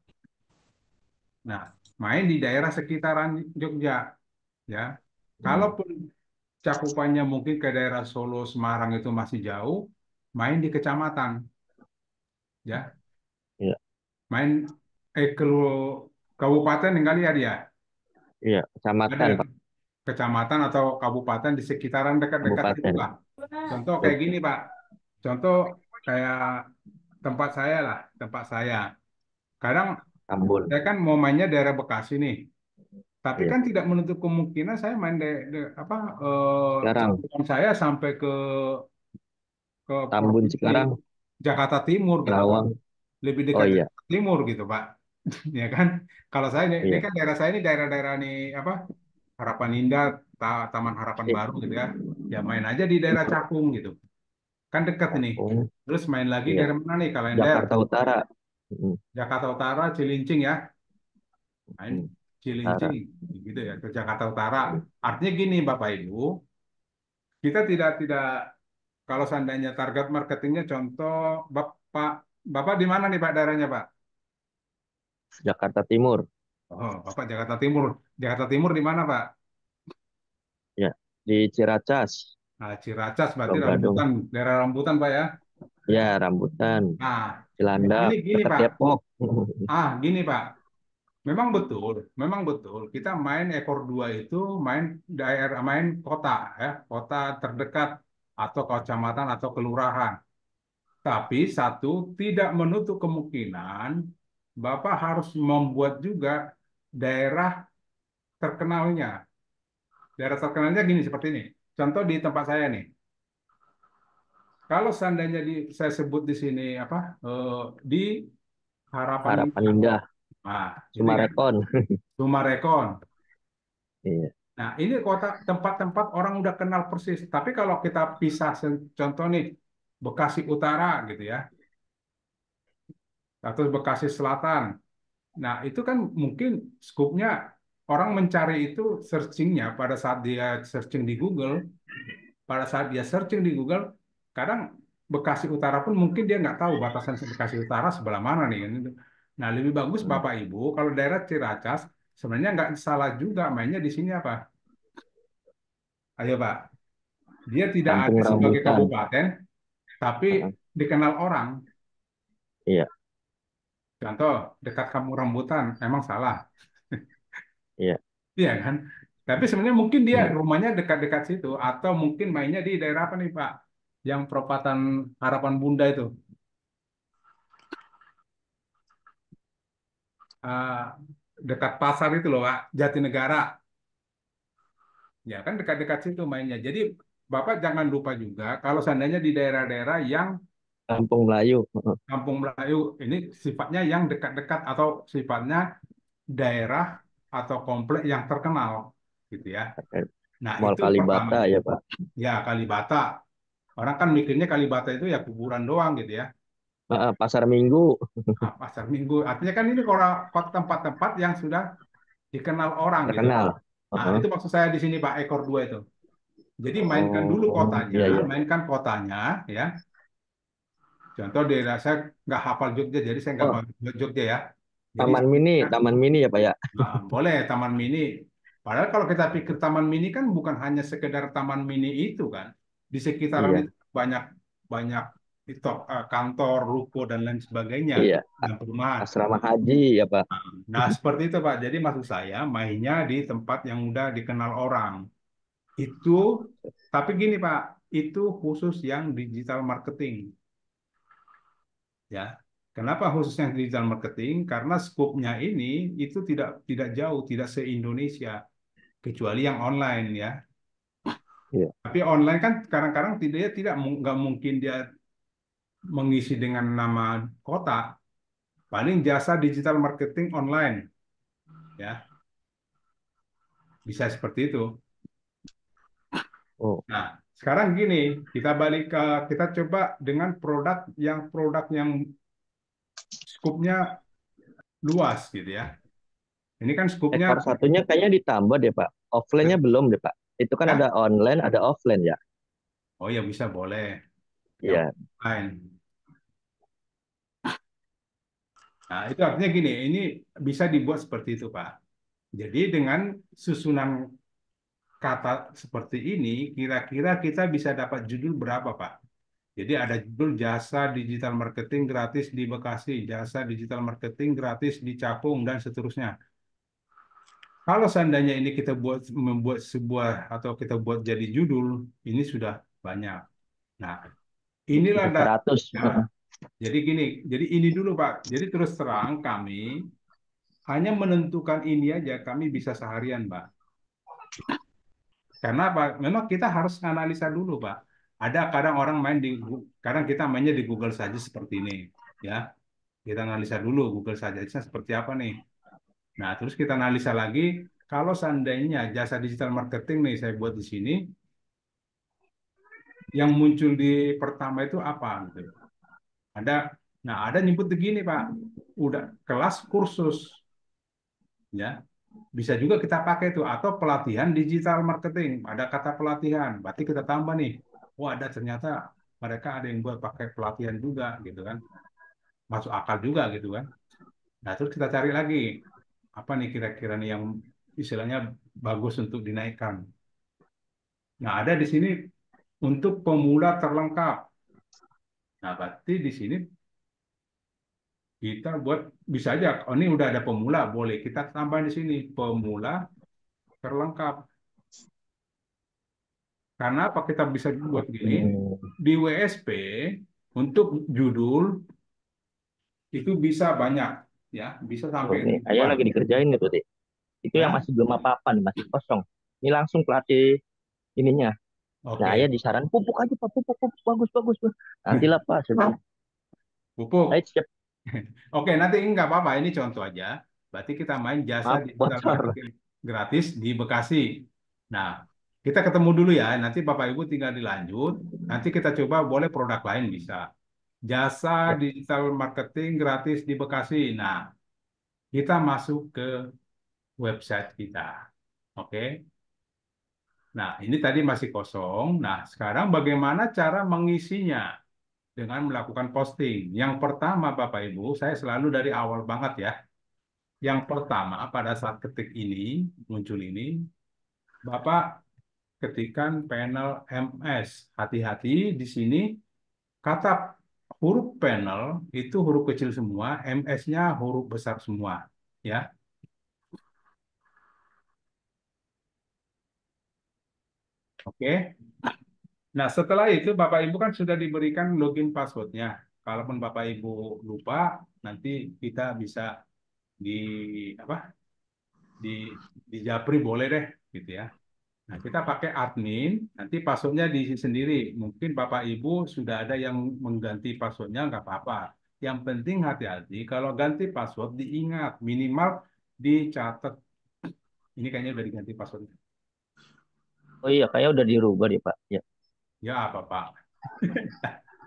Nah, main di daerah sekitaran Jogja, ya. Kalaupun cakupannya mungkin ke daerah Solo, Semarang itu masih jauh, main di kecamatan, ya. Iya, Main ke kabupaten kali ya dia. iya, kecamatan, Ada Pak. kecamatan atau kabupaten di sekitaran dekat-dekat itu, Kabupaten. Pak. Contoh kayak Oke, gini, Pak. Contoh kayak tempat saya lah, tempat saya. Kadang Ambon. saya kan mau mainnya daerah Bekasi nih. Tapi Iya, kan tidak menutup kemungkinan saya main apa sekarang cakupan saya sampai ke Tambun provinsi sekarang Jakarta Timur gitu, Pak. Kerawang. Lebih Oh dekat iya, Jakarta Timur gitu, Pak. Ya kan? Kalau saya ini iya. kan daerah saya ini daerah-daerah nih apa? Harapan Indah, Taman Harapan Iya. Baru gitu ya. Ya main aja di daerah Cakung gitu. Kan dekat ini. Cakung. Terus main lagi Iya. daerah mana nih? Kalender, Jakarta Utara. Mm, Jakarta Utara, Cilincing ya. Main Utara. Cilincing gitu ya ke Jakarta Utara. Artinya gini Bapak Ibu, kita tidak kalau seandainya target marketingnya contoh Bapak Bapak di mana nih Pak daerahnya Pak? Jakarta Timur. Oh, Bapak Jakarta Timur. Jakarta Timur di mana Pak? Ya, di Ciracas, Nah, Ciracas berarti Pulau Gadung. rambutan, daerah rambutan Pak ya. Ya, Rambutan, Nah, Cilandak, gini dekat Pak. Depok. Gini Pak. Memang betul. Kita main ekor dua itu main daerah, main kota ya, kota terdekat atau kecamatan atau kelurahan. Tapi satu tidak menutup kemungkinan Bapak harus membuat juga daerah terkenalnya. Daerah terkenalnya gini seperti ini. Contoh di tempat saya nih. Kalau seandainya saya sebut di sini apa di Harapan Harapan Indah. Indah, Nah, ini kan Sumarekon. Sumarekon. Iya, Nah, ini kota tempat-tempat orang udah kenal persis. Tapi kalau kita pisah contoh nih Bekasi Utara gitu ya, atau Bekasi Selatan. Nah, itu kan mungkin skupnya orang mencari itu searchingnya pada saat dia searching di Google, kadang Bekasi Utara pun mungkin dia nggak tahu batasan Bekasi Utara sebelah mana nih. Nah, lebih bagus Bapak Ibu kalau daerah Ciracas sebenarnya nggak salah juga mainnya di sini apa? Ayo Pak, dia tidak Kampung ada sebagai Rambutan. kabupaten, tapi Heeh. dikenal orang. Iya, Contoh dekat Kampung Rambutan, emang salah. iya. Iya kan? Tapi sebenarnya mungkin dia Hmm. rumahnya dekat-dekat situ atau mungkin mainnya di daerah apa nih Pak? Yang perempatan Harapan Bunda itu. Eh, Dekat pasar itu loh Pak, Jatinegara. Ya kan dekat-dekat situ mainnya. Jadi Bapak jangan lupa juga kalau seandainya di daerah-daerah yang Kampung Melayu. Heeh. Kampung Melayu ini sifatnya yang dekat-dekat atau sifatnya daerah atau komplek yang terkenal gitu ya. Nah, Mall itu pertama. Kalibata ya Pak. Ya, Kalibata. Orang kan mikirnya Kalibata itu ya kuburan doang gitu ya. Pasar Minggu. Nah, pasar Minggu. Artinya kan ini kalau tempat-tempat yang sudah dikenal orang gitu. Terkenal. Nah, Heeh. itu maksud saya di sini Pak, ekor dua itu. Jadi mainkan dulu Oh, kotanya, iya iya. mainkan kotanya ya. Contoh daerah saya nggak hafal Jogja, jadi saya nggak Oh, mau Jogja ya. Jadi Taman Mini ya Pak ya. nah, boleh Taman Mini. Padahal kalau kita pikir Taman Mini kan bukan hanya sekedar Taman Mini itu kan. Di sekitaran Iya, itu banyak banyak itu kantor, ruko dan lain sebagainya iya. dan perumahan. Asrama haji ya Pak. Nah, seperti itu Pak. Jadi maksud saya mainnya di tempat yang udah dikenal orang. Itu tapi gini Pak, itu khusus yang digital marketing ya. Kenapa khususnya digital marketing? Karena skopnya ini itu tidak jauh, tidak se-Indonesia kecuali yang online ya. Iya. Tapi online kan kadang-kadang tidak nggak mungkin dia mengisi dengan nama kota. Paling jasa digital marketing online ya, bisa seperti itu. Oh, Nah, sekarang gini, kita coba dengan produk yang skupnya luas gitu ya. Ini kan skupnya, ekor satunya kayaknya ditambah deh Pak. Offline-nya belum deh Pak. Itu kan ada ya, online, ada offline ya. oh ya bisa boleh yang Iya. lain. Nah, itu artinya gini, ini bisa dibuat seperti itu, Pak. Jadi dengan susunan kata seperti ini, kira-kira kita bisa dapat judul berapa, Pak? Jadi ada judul jasa digital marketing gratis di Bekasi, jasa digital marketing gratis di Cakung, dan seterusnya. Kalau seandainya ini kita membuat sebuah atau kita buat jadi judul, ini sudah banyak. Nah, inilah Bisa 100. nah, jadi gini, jadi ini dulu Pak. Jadi terus terang kami hanya menentukan ini aja kami bisa seharian, Pak. Karena apa? Memang kita harus analisa dulu, Pak. Ada kadang orang kadang kita mainnya di Google saja seperti ini, ya. Kita analisa dulu Google saja seperti apa nih. Nah, terus kita analisa lagi kalau seandainya jasa digital marketing nih saya buat di sini, yang muncul di pertama itu apa gitu. Ada, nah ada nyebut begini Pak, udah kelas kursus, ya bisa juga kita pakai itu atau pelatihan digital marketing. Ada kata pelatihan, berarti kita tambah nih. Oh ada ternyata mereka ada yang buat pakai pelatihan juga gitu kan, masuk akal juga gitu kan. Nah terus kita cari lagi apa nih kira-kira nih yang istilahnya bagus untuk dinaikkan. Nah ada di sini untuk pemula terlengkap. Nah berarti di sini kita buat bisa aja. Oh ini udah ada pemula, boleh kita tambah di sini pemula terlengkap. Karena apa kita bisa buat gini Hmm. di WSP untuk judul itu bisa banyak ya, bisa Oh, sampai ini ayah ribuan lagi dikerjain nih berarti. Itu yang ya. masih belum apa-apa nih, masih kosong. Ini langsung pelatih ininya. Nah, ayah Oke, disaran pupuk aja Pak, pupuk, pupuk, bagus, bagus, Pak. Nantilah Pak, saya bilang, pupuk. "Ayo, siap, Oke, nanti nggak apa-apa. Ini contoh aja. Berarti kita main jasa maaf, digital bocor." marketing gratis di Bekasi. Nah, kita ketemu dulu ya. Nanti Bapak Ibu tinggal dilanjut. Nanti kita coba boleh produk lain bisa. Jasa Ya. digital marketing gratis di Bekasi. Nah, kita masuk ke website kita. Oke. Nah, ini tadi masih kosong. Nah, sekarang bagaimana cara mengisinya dengan melakukan posting? Yang pertama, Bapak Ibu, saya selalu dari awal banget ya. Yang pertama, pada saat ketik ini, muncul ini, Bapak ketikkan panel MS. Hati-hati di sini, kata huruf panel itu huruf kecil semua, MS-nya huruf besar semua. Ya, oke. Nah, setelah itu Bapak Ibu kan sudah diberikan login passwordnya. Kalaupun Bapak Ibu lupa, nanti kita bisa di apa? Di di Japri boleh deh, gitu ya. Nah, kita pakai admin, nanti passwordnya diisi sendiri. Mungkin Bapak Ibu sudah ada yang mengganti passwordnya, nggak apa-apa. Yang penting hati-hati, kalau ganti password diingat, minimal dicatat. Ini kayaknya udah diganti passwordnya. Oh iya, kayaknya udah dirubah deh Pak. Ya. Ya apa Pak?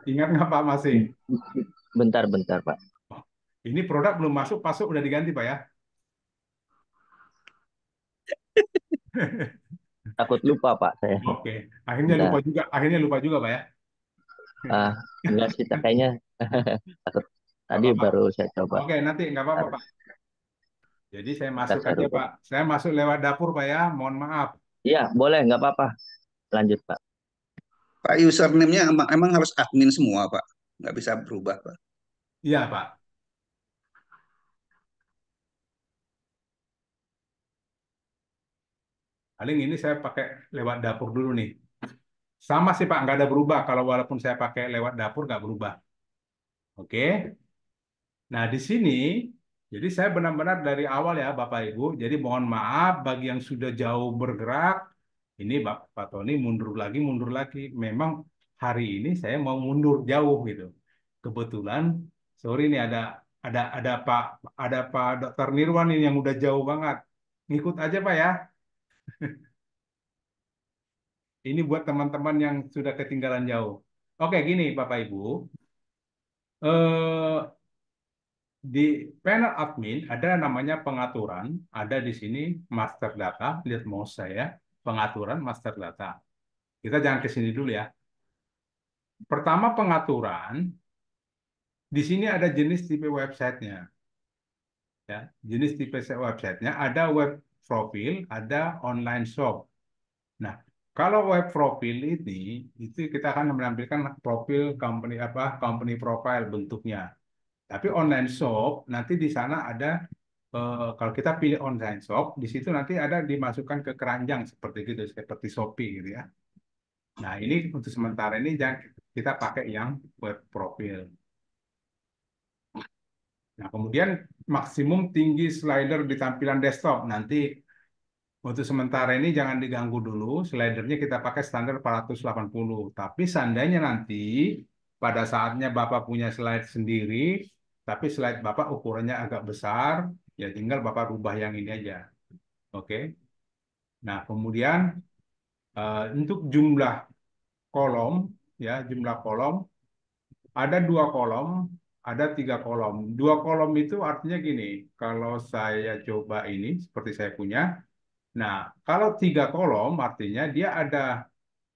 Ingat nggak Pak masih? Bentar-bentar Pak. Oh, ini produk belum masuk, masuk udah diganti Pak ya? Takut lupa Pak saya. Oke, Bentar. akhirnya lupa juga Pak ya? Ah, enggak sih, kayaknya takut. Nggak Tadi apa-apa. baru saya coba. Oke, nanti nggak apa-apa Bentar, Pak. Jadi saya bentar masuk saya aja rubah. Pak. Saya masuk lewat dapur Pak ya. Mohon maaf. Iya, boleh, nggak apa-apa. Lanjut Pak. Pak, username-nya emang harus admin semua, Pak. Nggak bisa berubah, Pak. Iya Pak. Paling ini saya pakai lewat dapur dulu nih. Sama sih Pak, nggak ada berubah. Kalau walaupun saya pakai lewat dapur nggak berubah. Oke. Nah di sini, jadi saya benar-benar dari awal ya Bapak Ibu. Jadi mohon maaf bagi yang sudah jauh bergerak. Ini Pak Tony mundur lagi, mundur lagi. Memang hari ini saya mau mundur jauh gitu. Kebetulan, sorry nih ada Pak Dokter Nirwan ini yang udah jauh banget. Ngikut aja Pak ya. Ini buat teman-teman yang sudah ketinggalan jauh. Oke, gini Bapak Ibu. Eh, di panel admin ada namanya pengaturan, ada di sini master data, lihat mouse saya, pengaturan master data. Kita jangan ke sini dulu ya. Pertama pengaturan, di sini ada jenis tipe websitenya. Ya, jenis tipe websitenya ada web profil, ada online shop. Nah, kalau web profil ini itu kita akan menampilkan profil company apa, company profile bentuknya. Tapi online shop nanti di sana ada kalau kita pilih online shop di situ nanti ada dimasukkan ke keranjang seperti gitu, seperti Shopee gitu ya. Nah, ini untuk sementara ini jangan kita pakai yang web profil. Nah, kemudian maksimum tinggi slider di tampilan desktop. Nanti untuk sementara ini jangan diganggu dulu, slidernya kita pakai standar 480. Tapi seandainya nanti pada saatnya Bapak punya slide sendiri, tapi slide Bapak ukurannya agak besar, ya tinggal Bapak rubah yang ini aja. Oke. Nah, kemudian untuk jumlah kolom, ya jumlah kolom, ada 2 kolom, ada 3 kolom. 2 kolom itu artinya gini, kalau saya coba ini, seperti saya punya, nah, kalau 3 kolom artinya dia ada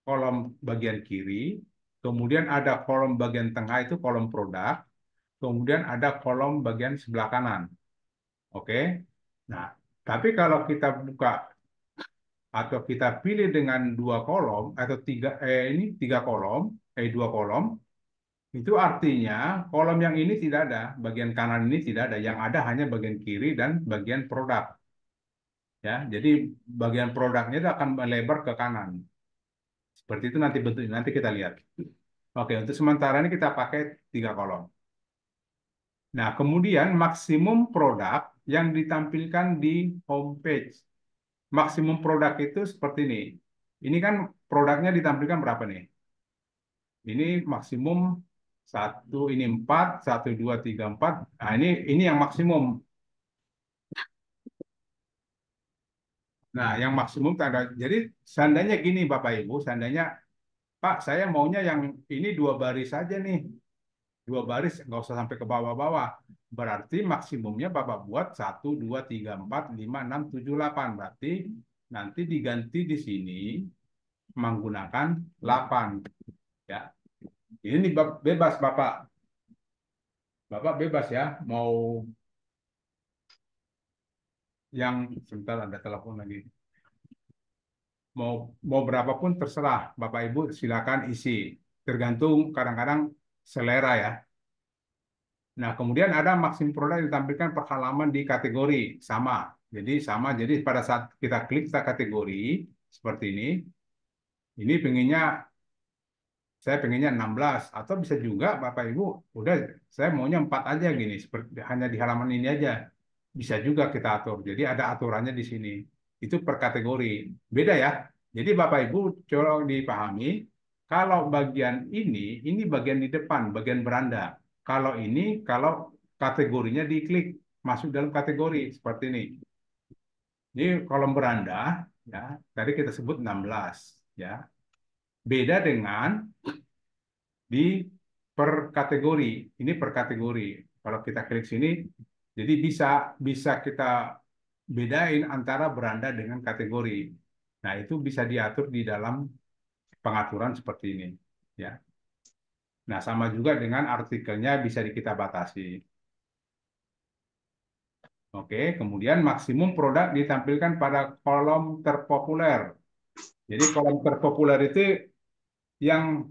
kolom bagian kiri, kemudian ada kolom bagian tengah itu kolom produk, kemudian ada kolom bagian sebelah kanan. Oke. Nah, tapi kalau kita buka atau kita pilih dengan 2 kolom atau ini 3 kolom, 2 kolom, itu artinya kolom yang ini tidak ada, bagian kanan ini tidak ada, yang ada hanya bagian kiri dan bagian produk. Ya, jadi bagian produknya itu akan melebar ke kanan. Seperti itu nanti bentuknya, nanti kita lihat. Oke, untuk sementara ini kita pakai 3 kolom. Nah, kemudian maksimum produk yang ditampilkan di homepage. Maksimum produk itu seperti ini. Ini kan produknya ditampilkan berapa nih? Ini maksimum 4, 1, 2, 3, 4. Nah, ini yang maksimum. Nah, yang maksimum tanda. Jadi seandainya gini Bapak Ibu, seandainya Pak, saya maunya yang ini 2 baris saja nih. 2 baris, nggak usah sampai ke bawah-bawah. Berarti maksimumnya Bapak buat 1, 2, 3, 4, 5, 6, 7, 8. Berarti nanti diganti di sini menggunakan 8. Ya. Ini bebas Bapak. Bapak bebas ya. Mau yang, sebentar ada telepon lagi. Mau berapapun terserah. Bapak Ibu silakan isi. Tergantung kadang-kadang selera ya. Nah, kemudian ada maksimum produk yang ditampilkan per halaman di kategori sama. Jadi sama. Jadi pada saat kita klik kita kategori seperti ini saya pengennya 16 atau bisa juga Bapak Ibu udah saya maunya 4 aja gini seperti hanya di halaman ini aja. Bisa juga kita atur. Jadi ada aturannya di sini. Itu per kategori. Beda ya. Jadi Bapak Ibu coba dipahami kalau bagian ini bagian di depan, bagian beranda. Kalau kategorinya diklik masuk dalam kategori seperti ini. Ini kolom beranda, Ya, tadi kita sebut 16, ya. Beda dengan di per kategori. Ini per kategori. Kalau kita klik sini, jadi bisa bisa kita bedain antara beranda dengan kategori. Nah, itu bisa diatur di dalam pengaturan seperti ini, ya. Nah, sama juga dengan artikelnya bisa kita batasi. Oke, kemudian maksimum produk ditampilkan pada kolom terpopuler. Jadi kolom terpopuler itu yang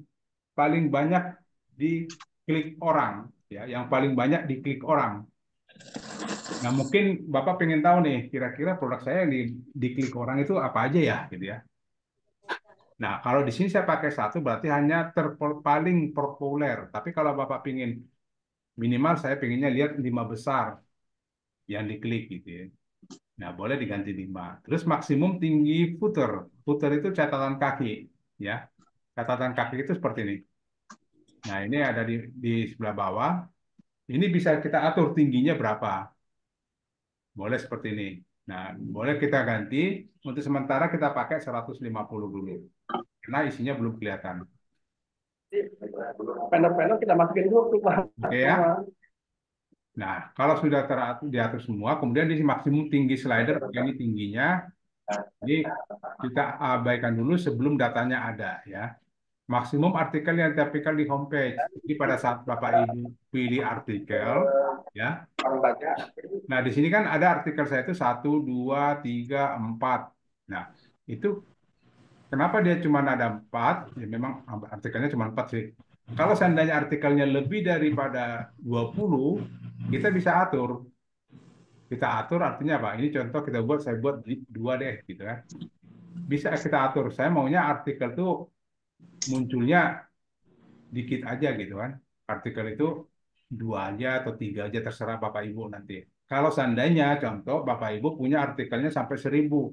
paling banyak diklik orang, ya, yang paling banyak diklik orang. Nah, mungkin Bapak pengen tahu nih, kira-kira produk saya yang diklik orang itu apa aja ya, gitu ya. Nah, kalau di sini saya pakai satu berarti hanya paling populer. Tapi kalau Bapak pengen minimal saya pengennya lihat 5 besar yang diklik gitu ya. Nah, boleh diganti 5. Terus maksimum tinggi footer. Footer itu catatan kaki, ya. Catatan kaki itu seperti ini. Nah, ini ada di sebelah bawah. Ini bisa kita atur tingginya berapa. Boleh seperti ini. Nah, boleh kita ganti. Untuk sementara kita pakai 150 dulu. Karena isinya belum kelihatan. Panel-panel kita masukin dulu. Oke ya. Nah, kalau sudah diatur semua, kemudian di maksimum tinggi slider, ini tingginya. Ini kita abaikan dulu sebelum datanya ada, ya. Maksimum artikel yang ditampilkan di homepage. Jadi pada saat Bapak Ibu pilih artikel, ya. Nah, di sini kan ada artikel saya itu 1, 2, 3, 4. Nah, itu kenapa dia cuma ada 4? Ya memang artikelnya cuma 4 sih. Kalau seandainya artikelnya lebih daripada 20, kita bisa atur. Kita atur artinya apa? Ini contoh saya buat 2 deh, gitu kan. Bisa kita atur. Saya maunya artikel tuh munculnya dikit aja gitu kan. Artikel itu 2 aja atau 3 aja terserah Bapak Ibu nanti. Kalau seandainya contoh Bapak Ibu punya artikelnya sampai 1000,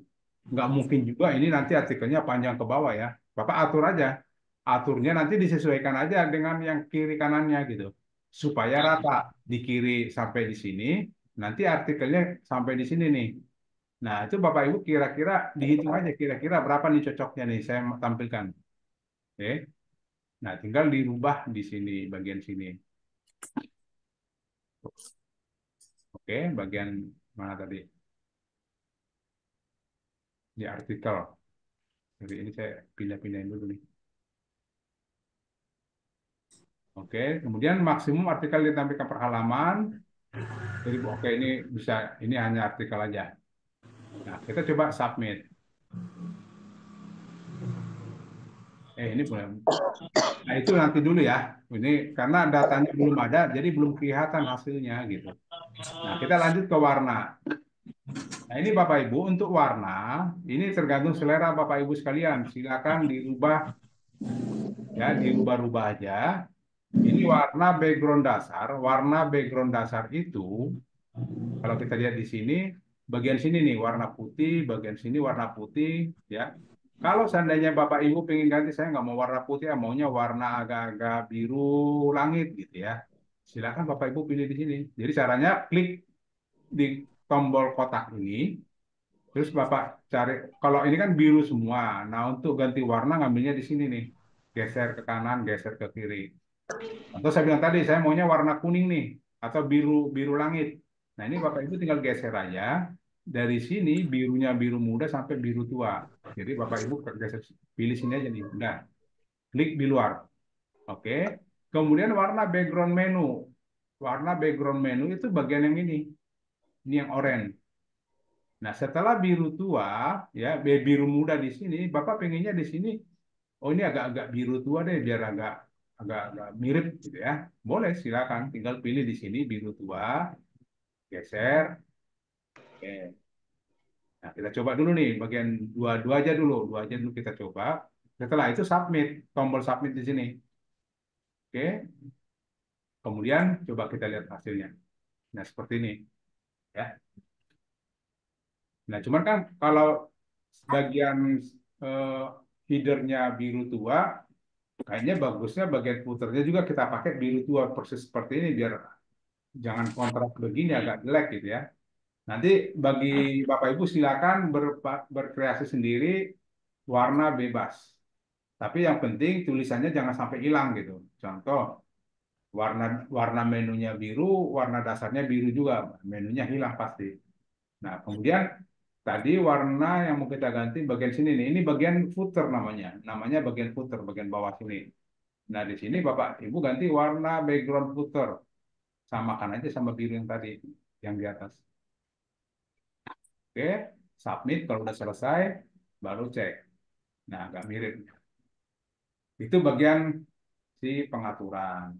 nggak mungkin juga ini nanti artikelnya panjang ke bawah ya. Bapak atur aja. Aturnya nanti disesuaikan aja dengan yang kiri kanannya gitu. Supaya rata di kiri sampai di sini, nanti artikelnya sampai di sini nih. Nah, itu Bapak Ibu kira-kira dihitung aja kira-kira berapa nih cocoknya nih saya tampilkan. Oke. Nah, tinggal dirubah di sini, bagian sini. Oke, bagian mana tadi? Di artikel. Jadi ini saya pindah-pindahin dulu nih. Oke, kemudian maksimum artikel ditampilkan per halaman. Jadi, oke, ini bisa, ini hanya artikel aja. Nah, kita coba submit. Ini boleh. Nah, itu nanti dulu ya. Ini karena datanya belum ada, jadi belum kelihatan hasilnya gitu. Nah, kita lanjut ke warna. Nah, ini Bapak Ibu untuk warna, ini tergantung selera Bapak Ibu sekalian. Silakan dirubah, ya, dirubah-rubah aja. Ini warna background dasar itu, kalau kita lihat di sini, bagian sini nih warna putih, bagian sini warna putih, ya. Kalau seandainya Bapak Ibu pengen ganti, saya nggak mau warna putih, maunya warna agak-agak biru langit gitu ya. Silakan Bapak Ibu pilih di sini. Jadi caranya klik di tombol kotak ini, terus Bapak cari, kalau ini kan biru semua. Nah, untuk ganti warna ngambilnya di sini nih. Geser ke kanan, geser ke kiri. Atau saya bilang tadi, saya maunya warna kuning nih, atau biru langit. Nah, ini Bapak Ibu tinggal geser aja. Dari sini birunya biru muda sampai biru tua. Jadi Bapak Ibu geser, pilih sini aja nih. Udah, klik di luar. Oke. Kemudian warna background menu. Warna background menu itu bagian yang ini. Ini yang oranye. Nah, setelah biru tua, ya, biru muda di sini, Bapak pengennya di sini, oh ini agak-agak biru tua deh, biar agak mirip gitu ya. Boleh, silakan. Tinggal pilih di sini biru tua, geser. Oke. Nah, kita coba dulu nih, bagian dua aja dulu kita coba. Setelah itu submit, tombol submit di sini. Oke. Kemudian coba kita lihat hasilnya. Nah, seperti ini. Ya. Nah, cuman kan kalau bagian headernya biru tua, kayaknya bagusnya bagian footernya juga kita pakai biru tua persis seperti ini biar jangan kontras begini agak jelek gitu ya. Nanti bagi Bapak Ibu silakan berkreasi sendiri warna bebas. Tapi yang penting tulisannya jangan sampai hilang gitu. Contoh, warna warna menunya biru, warna dasarnya biru juga, menunya hilang pasti. Nah, kemudian tadi warna yang mau kita ganti bagian sini nih. Ini bagian footer namanya. Namanya bagian footer, bagian bawah sini. Nah, di sini Bapak Ibu ganti warna background footer. Samakan aja sama biru yang tadi, yang di atas. Oke, submit kalau udah selesai, baru cek. Nah, agak mirip. Itu bagian si pengaturan.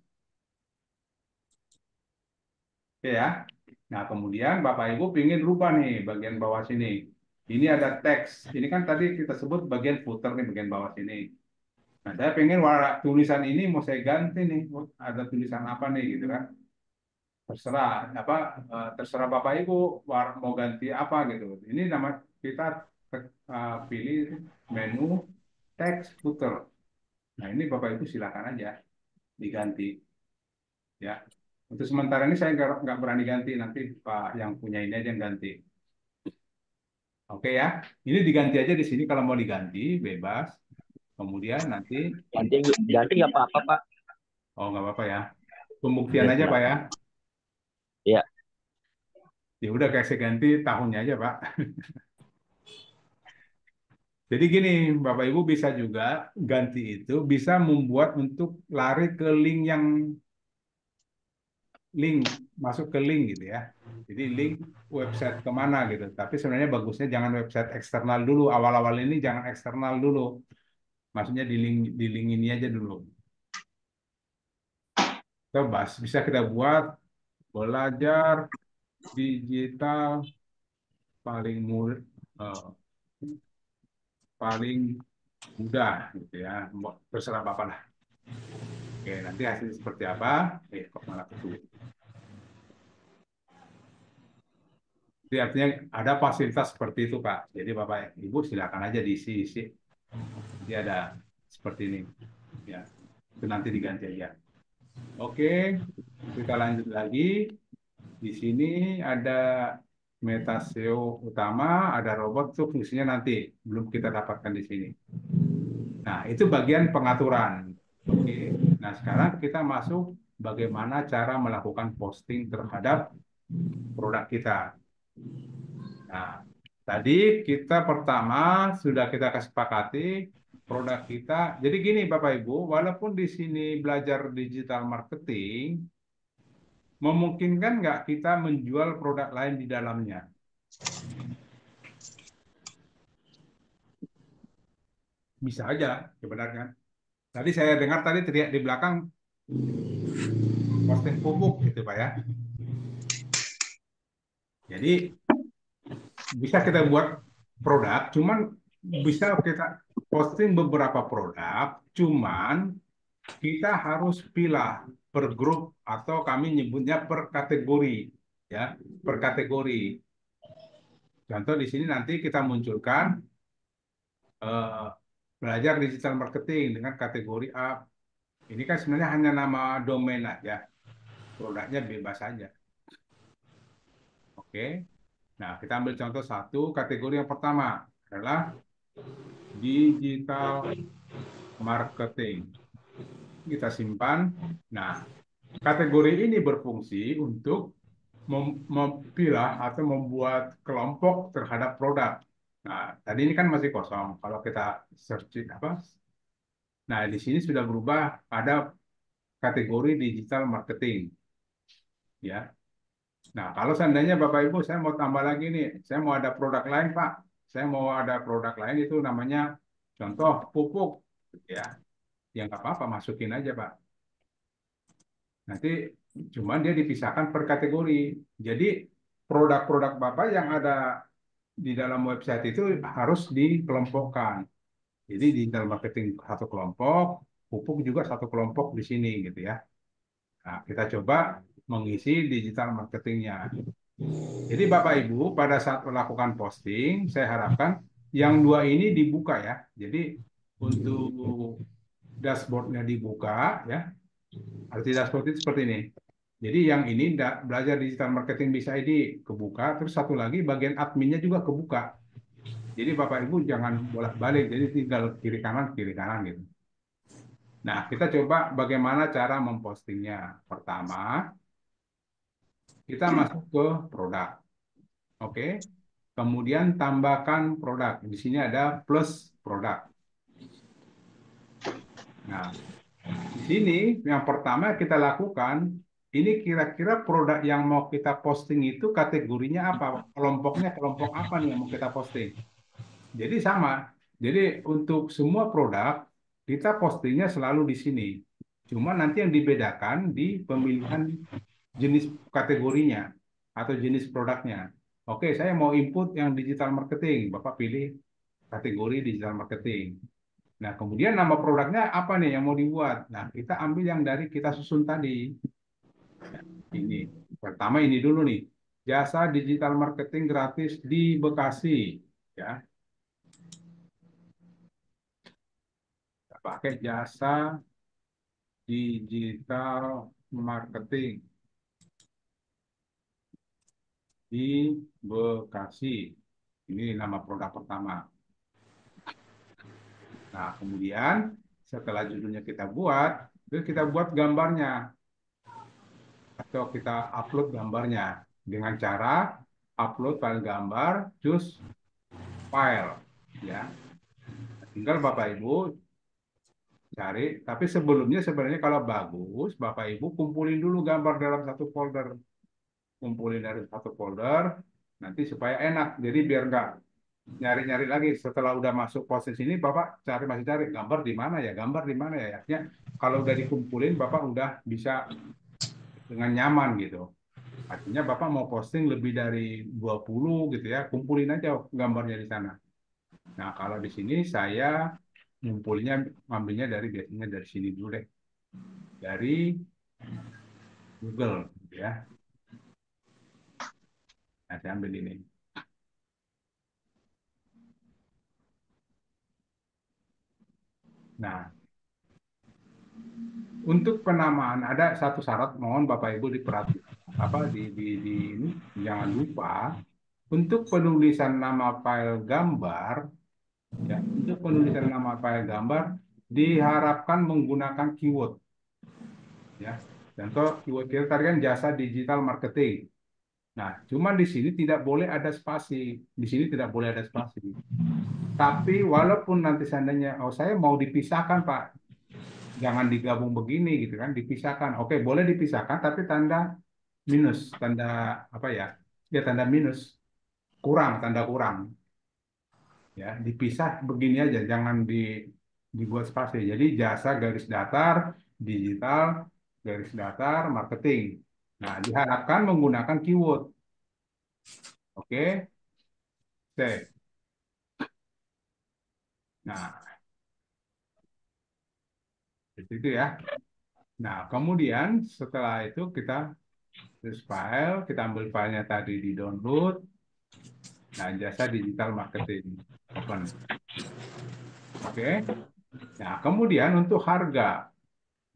Oke ya. Nah, kemudian Bapak Ibu ingin rubah nih bagian bawah sini. Ini ada teks. Ini kan tadi kita sebut bagian footer nih, bagian bawah sini. Nah, saya pengen warna tulisan ini mau saya ganti nih. Ada tulisan apa nih gitu kan. Terserah terserah Bapak Ibu mau ganti apa gitu. Ini nama kita pilih menu teks footer. Nah, ini Bapak Ibu silakan aja diganti ya. Untuk sementara ini saya nggak berani ganti, nanti Pak yang punya ini aja yang ganti. Oke ya, ini diganti aja di sini kalau mau diganti bebas. Kemudian nanti Ganti ganti nggak apa-apa Pak. nggak apa-apa ya, pembuktian aja Pak ya. Iya. Ya udah kayak saya ganti tahunnya aja Pak. Jadi gini, Bapak Ibu bisa juga ganti itu bisa membuat untuk lari ke link masuk ke link gitu ya. Jadi link website kemana gitu. Tapi sebenarnya bagusnya jangan website eksternal dulu. Awal-awal ini jangan eksternal dulu. Maksudnya di link ini aja dulu. Coba bisa kita buat belajar digital paling paling mudah gitu ya. Terserah Bapak lah. Oke, nanti hasil seperti apa? Kok malah kesulit. Jadi artinya ada fasilitas seperti itu, Pak. Jadi Bapak Ibu silakan aja diisi-isi. Jadi ada seperti ini. Ya, itu nanti diganti aja. Oke, kita lanjut lagi. Di sini ada meta SEO utama, ada robot, itu fungsinya nanti. Belum kita dapatkan di sini. Nah, itu bagian pengaturan. Oke. Nah, sekarang kita masuk bagaimana cara melakukan posting terhadap produk kita. Nah, tadi kita pertama sudah kita kesepakati produk kita. Jadi gini Bapak Ibu, walaupun di sini belajar digital marketing, memungkinkan nggak kita menjual produk lain di dalamnya? Bisa aja sebenarnya. Tadi saya dengar tadi teriak di belakang posting pupuk gitu Pak ya. Jadi bisa kita buat produk, cuman bisa kita posting beberapa produk, cuman kita harus pilih per grup atau kami nyebutnya per kategori, ya, per kategori. Contoh di sini nanti kita munculkan belajar digital marketing dengan kategori A. Ini kan sebenarnya hanya nama domain aja, produknya bebas saja. Oke. Nah, kita ambil contoh satu, kategori yang pertama adalah digital marketing. Kita simpan. Nah, kategori ini berfungsi untuk memilah atau membuat kelompok terhadap produk. Nah, tadi ini kan masih kosong. Kalau kita search apa? Nah, di sini sudah berubah ada kategori digital marketing. Ya. Nah, kalau seandainya Bapak Ibu saya mau tambah lagi nih, saya mau ada produk lain, Pak. Saya mau ada produk lain itu namanya contoh pupuk, ya. Yang nggak apa-apa, masukin aja, Pak. Nanti cuman dia dipisahkan per kategori. Jadi produk-produk Bapak yang ada di dalam website itu harus dikelompokkan. Jadi digital marketing satu kelompok, pupuk juga satu kelompok di sini gitu ya. Nah, kita coba mengisi digital marketingnya. Jadi Bapak Ibu pada saat melakukan posting, saya harapkan yang dua ini dibuka ya. Jadi untuk dashboardnya dibuka ya. Arti dashboard itu seperti ini. Jadi yang ini belajar digital marketing bisa ID kebuka, terus satu lagi bagian adminnya juga kebuka. Jadi Bapak Ibu jangan bolak-balik, jadi tinggal kiri kanan gitu. Nah, kita coba bagaimana cara mempostingnya. Pertama, kita masuk ke produk. Oke. Kemudian tambahkan produk. Di sini ada plus produk. Nah, di sini yang pertama kita lakukan, ini kira-kira produk yang mau kita posting itu kategorinya apa? Kelompoknya kelompok apa nih yang mau kita posting? Jadi sama. Jadi untuk semua produk kita postingnya selalu di sini. Cuma nanti yang dibedakan di pemilihan jenis kategorinya atau jenis produknya. Oke, saya mau input yang digital marketing. Bapak pilih kategori digital marketing. Nah, kemudian nama produknya apa nih yang mau dibuat? Nah, kita ambil yang dari kita susun tadi. Ini. Pertama ini dulu nih. Jasa digital marketing gratis di Bekasi. Ya, kita pakai jasa digital marketing di Bekasi. Ini nama produk pertama. Nah, kemudian setelah judulnya kita buat, terus kita buat gambarnya atau kita upload gambarnya dengan cara upload file gambar, choose file, ya. Tinggal Bapak Ibu cari. Tapi sebelumnya sebenarnya kalau bagus, Bapak Ibu kumpulin dulu gambar dalam satu folder, kumpulin dari satu folder, nanti supaya enak. Jadi biar nggak nyari-nyari lagi setelah udah masuk proses ini Bapak masih cari gambar di mana ya, gambar di mana ya. Artinya kalau udah dikumpulin Bapak udah bisa dengan nyaman gitu. Artinya Bapak mau posting lebih dari 20 gitu ya, kumpulin aja gambarnya di sana. Nah, kalau di sini saya ngumpulnya ambilnya biasanya dari sini dulu deh. Dari Google gitu ya. Nah, saya ambil ini. Nah, untuk penamaan ada satu syarat, mohon Bapak Ibu diperhatikan. Ini jangan lupa untuk penulisan nama file gambar, ya, untuk penulisan nama file gambar diharapkan menggunakan keyword, ya. Contoh keyword kita tadi kan jasa digital marketing. Nah, cuma di sini tidak boleh ada spasi. Di sini tidak boleh ada spasi. Tapi walaupun nanti seandainya, oh saya mau dipisahkan Pak, jangan digabung begini gitu kan, dipisahkan. Oke, boleh dipisahkan, tapi tanda minus, tanda apa ya? Ya tanda minus, kurang, tanda kurang. Ya, dipisah begini aja, jangan dibuat spasi. Jadi jasa garis datar, digital, garis datar, marketing. Nah, diharapkan menggunakan keyword. Oke, save. Nah, itu ya. Nah, kemudian setelah itu kita terus file, kita ambil filenya tadi di download. Nah, jasa digital marketing open. Oke. Nah, kemudian untuk harga.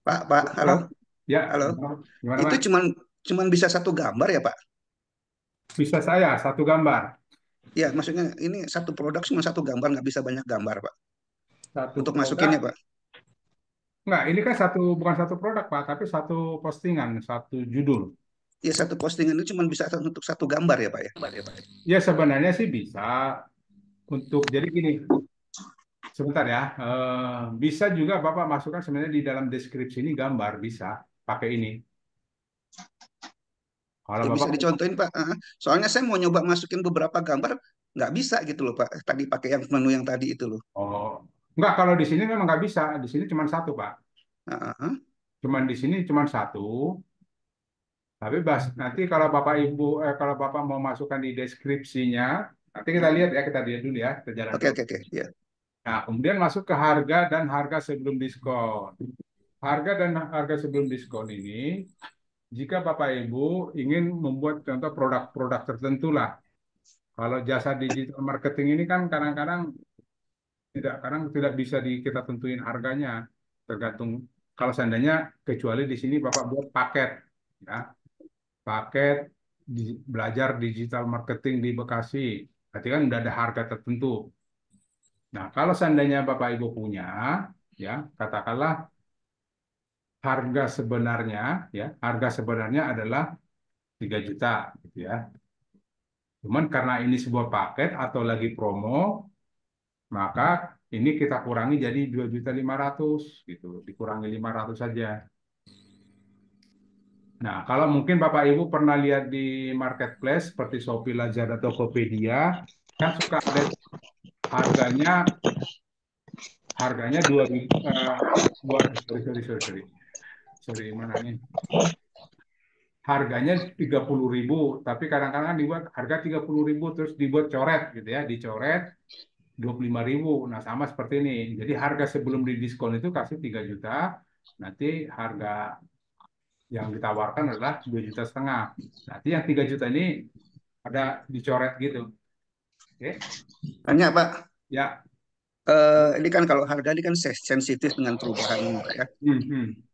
Pak, halo, Ya, halo. gimana Itu Pak? cuman bisa satu gambar ya, Pak? Bisa saya satu gambar. Ya, maksudnya ini satu produk cuma satu gambar, nggak bisa banyak gambar, Pak. Satu Untuk produk. masukinnya, Pak. Enggak, ini kan bukan satu produk, Pak, tapi satu postingan, satu judul. Ya, satu postingan itu cuma bisa untuk satu gambar ya, Pak ya. Ya, sebenarnya sih bisa jadi gini, sebentar ya. Bisa juga Bapak masukkan sebenarnya di dalam deskripsi ini gambar, bisa pakai ini. Kalau Ya, bisa Bapak dicontohin, Pak. Soalnya saya mau nyoba masukin beberapa gambar, nggak bisa gitu loh, Pak. Tadi pakai yang menu yang tadi itu loh. enggak, kalau di sini memang nggak bisa. Di sini cuma satu, Pak. Ah, ah. Cuman di sini cuma satu. Tapi nanti kalau kalau Bapak mau masukkan di deskripsinya, nanti kita lihat ya, kita lihat dulu ya, kita jalan Oke, dulu. oke, oke. Ya. Nah, kemudian masuk ke harga dan harga sebelum diskon. Harga dan harga sebelum diskon ini, jika Bapak Ibu ingin membuat contoh produk-produk tertentu lah. Kalau jasa digital marketing ini kan kadang-kadang kadang tidak bisa kita tentuin harganya, tergantung kalau seandainya kecuali di sini Bapak buat paket. ya. Paket belajar digital marketing di Bekasi. Berarti kan udah ada harga tertentu. Nah, kalau seandainya Bapak Ibu punya, ya, katakanlah harga sebenarnya adalah 3 juta, gitu ya. Cuman karena ini sebuah paket atau lagi promo, maka ini kita kurangi jadi 2.500.000 gitu, dikurangi 500 saja. Nah, kalau mungkin Bapak Ibu pernah lihat di marketplace seperti Shopee, Lazada, Tokopedia, kan suka ada harganya harganya mana nih? Harganya 30.000, tapi kadang-kadang dibuat harga 30.000 terus dibuat coret gitu ya, dicoret 25.000. Nah, sama seperti ini. Jadi harga sebelum didiskon itu kasih 3 juta, nanti harga yang ditawarkan adalah 2,5 juta. Nanti yang 3 juta ini ada dicoret gitu. Oke? Tanya Pak, Ya. ini kan kalau harga ini kan sensitif dengan perubahan Pak ya.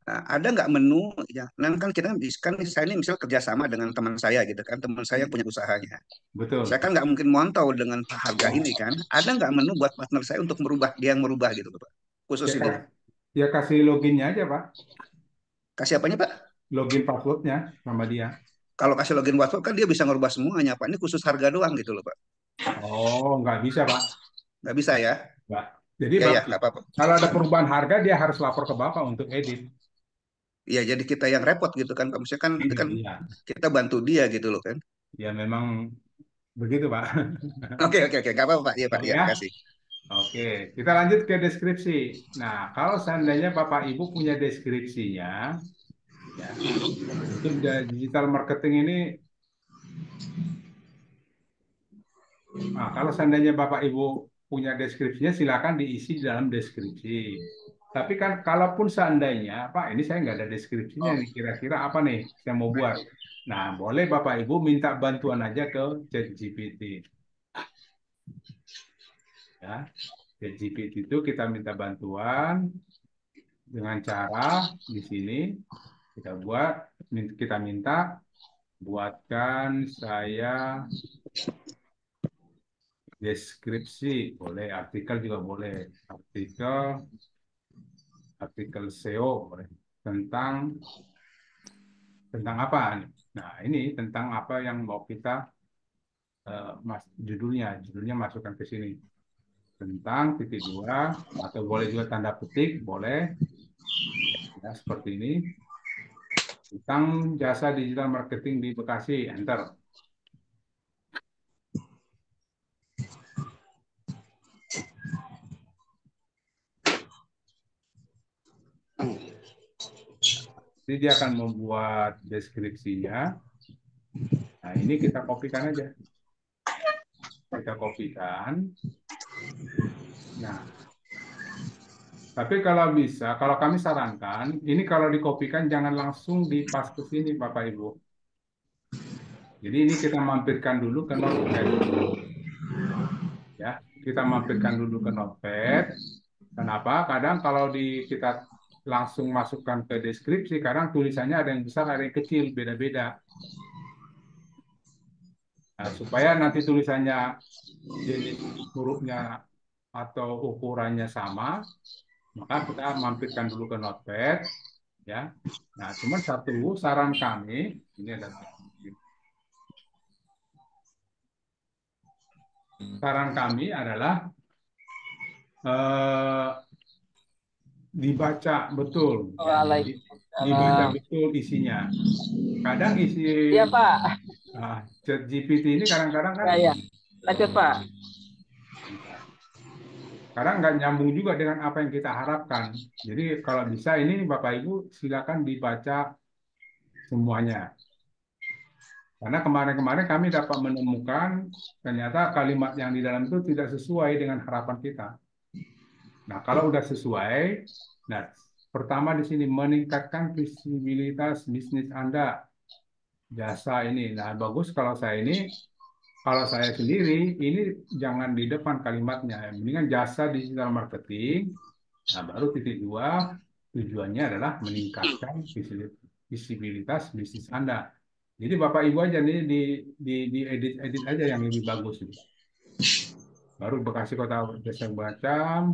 Nah, ada nggak menu ya? Kan kita kan saya ini misal kerjasama dengan teman saya gitu kan, teman saya punya usahanya. Betul. Saya kan nggak mungkin montau dengan harga ini kan. Ada nggak menu buat partner saya untuk dia yang merubah gitu Pak? Khusus ini. Ya kasih loginnya aja Pak. Kasih apanya Pak? Login passwordnya sama dia. Kalau kasih login password kan dia bisa ngerubah semuanya Pak. Ini khusus harga doang gitu loh Pak. Oh, nggak bisa Pak. Nggak bisa ya? Nggak. Jadi Ya, Bapak, nggak apa-apa. kalau ada perubahan harga dia harus lapor ke Bapak untuk edit. Iya, jadi kita yang repot gitu kan. Pak. Maksudnya kan itu kan Iya. kita bantu dia gitu loh kan. Ya memang begitu Pak. Oke, nggak apa-apa Pak. Iya Pak, ya, kasih. Oke, kita lanjut ke deskripsi. Nah, kalau seandainya Bapak Ibu punya deskripsinya, ya, untuk digital marketing ini, nah, kalau seandainya Bapak Ibu punya deskripsinya, silakan diisi di dalam deskripsi. Tapi kan, kalaupun seandainya, Pak, ini saya nggak ada deskripsinya, nih, kira-kira apa nih saya mau buat. Nah, boleh Bapak Ibu minta bantuan aja ke ChatGPT. Ya, ChatGPT itu kita minta bantuan dengan cara di sini kita minta buatkan saya deskripsi, boleh artikel juga boleh, artikel SEO boleh tentang apa nih? Nah, ini tentang apa yang mau kita judulnya masukkan ke sini. Tentang titik 2 atau boleh juga tanda petik, boleh ya, seperti ini, tentang jasa digital marketing di Bekasi, enter. Jadi dia akan membuat deskripsinya. Nah, ini kita kopikan aja. Kita kopikan. Nah, tapi kalau bisa, kalau kami sarankan, ini kalau dikopikan jangan langsung dipas ke sini, Bapak Ibu. Jadi ini kita mampirkan dulu ke Notepad. Ya, kita mampirkan dulu ke Notepad. Kenapa? Kadang kalau kita langsung masukkan ke deskripsi, kadang tulisannya ada yang besar, ada yang kecil, beda-beda. Nah, supaya nanti tulisannya jenis hurufnya atau ukurannya sama, maka kita mampirkan dulu ke Notepad, ya. Nah, cuman satu saran kami, ini ada saran kami adalah dibaca betul, dibaca betul isinya. Kadang isi Pak. ChatGPT ini kadang-kadang kan lanjut Pak. Kadang nggak nyambung juga dengan apa yang kita harapkan. Jadi kalau bisa ini Bapak Ibu silakan dibaca semuanya. Karena kemarin-kemarin kami dapat menemukan ternyata kalimat yang di dalam itu tidak sesuai dengan harapan kita. Nah, kalau udah sesuai, nah pertama di sini meningkatkan visibilitas bisnis Anda. Jasa ini. Nah, bagus kalau saya sendiri, ini jangan di depan kalimatnya. Mendingan jasa digital marketing. Nah, baru titik 2, tujuannya adalah meningkatkan visibilitas bisnis Anda. Jadi Bapak Ibu aja nih di edit aja yang lebih bagus gitu. Baru Bekasi Kota Desa Bacam,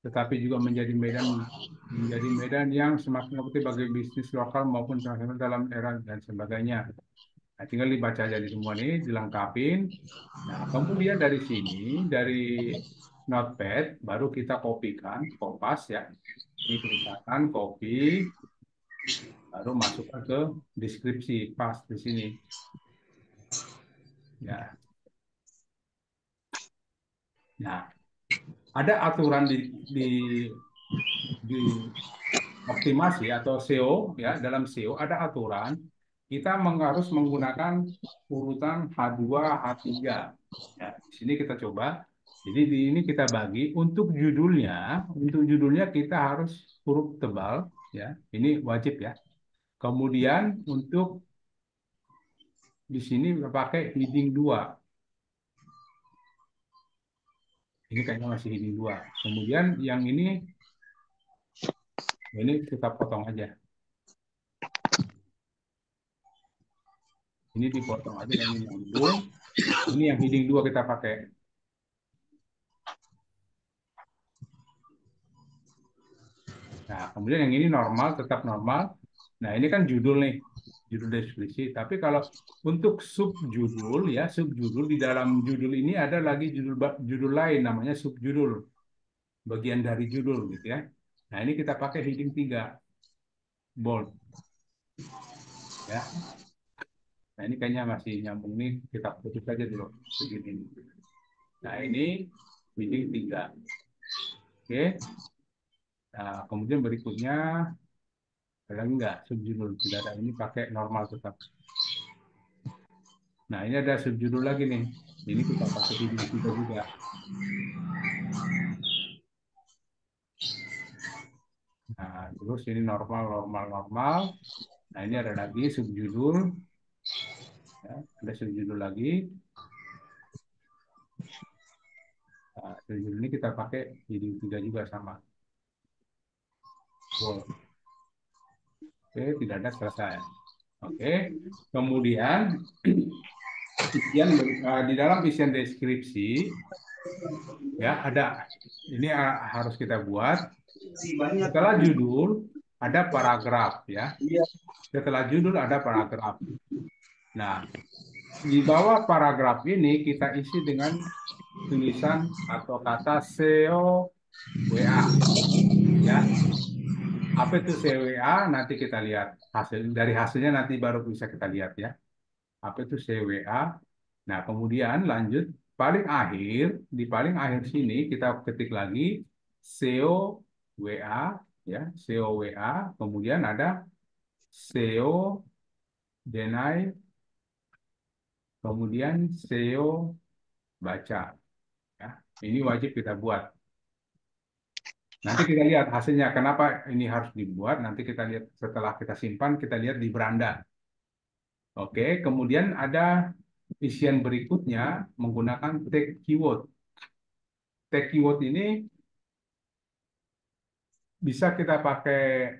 tetapi juga menjadi medan yang semakin penting bagi bisnis lokal maupun internasional dalam era dan sebagainya. Nah, tinggal dibaca aja di semua ini, dilengkapin. Nah, kemudian dari sini, dari Notepad, baru kita kopikan, kopas ya. Ini tulisan, copy, baru masukkan ke deskripsi, pas di sini. Ya. Nah, ada aturan di optimasi atau SEO ya, dalam SEO ada aturan kita harus menggunakan urutan H2, H3. Ya, di sini kita coba. Jadi di ini kita bagi untuk judulnya kita harus huruf tebal ya. Ini wajib ya. Kemudian untuk di sini pakai heading 2. Ini kayaknya masih heading 2. Kemudian yang ini kita potong aja. Ini dipotong aja dan ini nyambung. Ini yang heading 2 kita pakai. Nah, kemudian yang ini normal, tetap normal. Nah, ini kan judul nih, judul deskripsi. Tapi kalau untuk subjudul ya, subjudul di dalam judul ini ada lagi judul lain namanya subjudul. Bagian dari judul gitu ya. Nah, ini kita pakai heading 3. Bold. Ya. Nah, ini kayaknya masih nyambung nih, kita putus aja dulu begini. Nah, ini heading 3. Oke. Nah, kemudian berikutnya ada enggak subjudul? Tidak ada, ini pakai normal tetap. Nah, ini ada subjudul lagi nih. Ini kita pakai heading 3 juga. Nah, terus ini normal. Nah, ini ada lagi subjudul. Ya, ada subjudul lagi. Nah, subjudul ini kita pakai heading 3 juga sama. Wow. Oke, tidak ada, selesai. Oke, kemudian di dalam isian deskripsi ya ada ini harus kita buat. Setelah judul ada paragraf ya. Setelah judul ada paragraf. Nah, di bawah paragraf ini kita isi dengan tulisan atau kata SEO WA ya. Apa itu SEO WA? Nanti kita lihat dari hasilnya, nanti baru bisa kita lihat ya. Apa itu SEO WA? Nah, kemudian lanjut di paling akhir sini kita ketik lagi SEO WA ya, SEO WA, kemudian ada SEO deny, kemudian SEO baca ya. Ini wajib kita buat. Nanti kita lihat hasilnya kenapa ini harus dibuat, nanti kita lihat setelah kita simpan, kita lihat di beranda. Oke, kemudian ada isian berikutnya menggunakan tag keyword. Tag keyword ini bisa kita pakai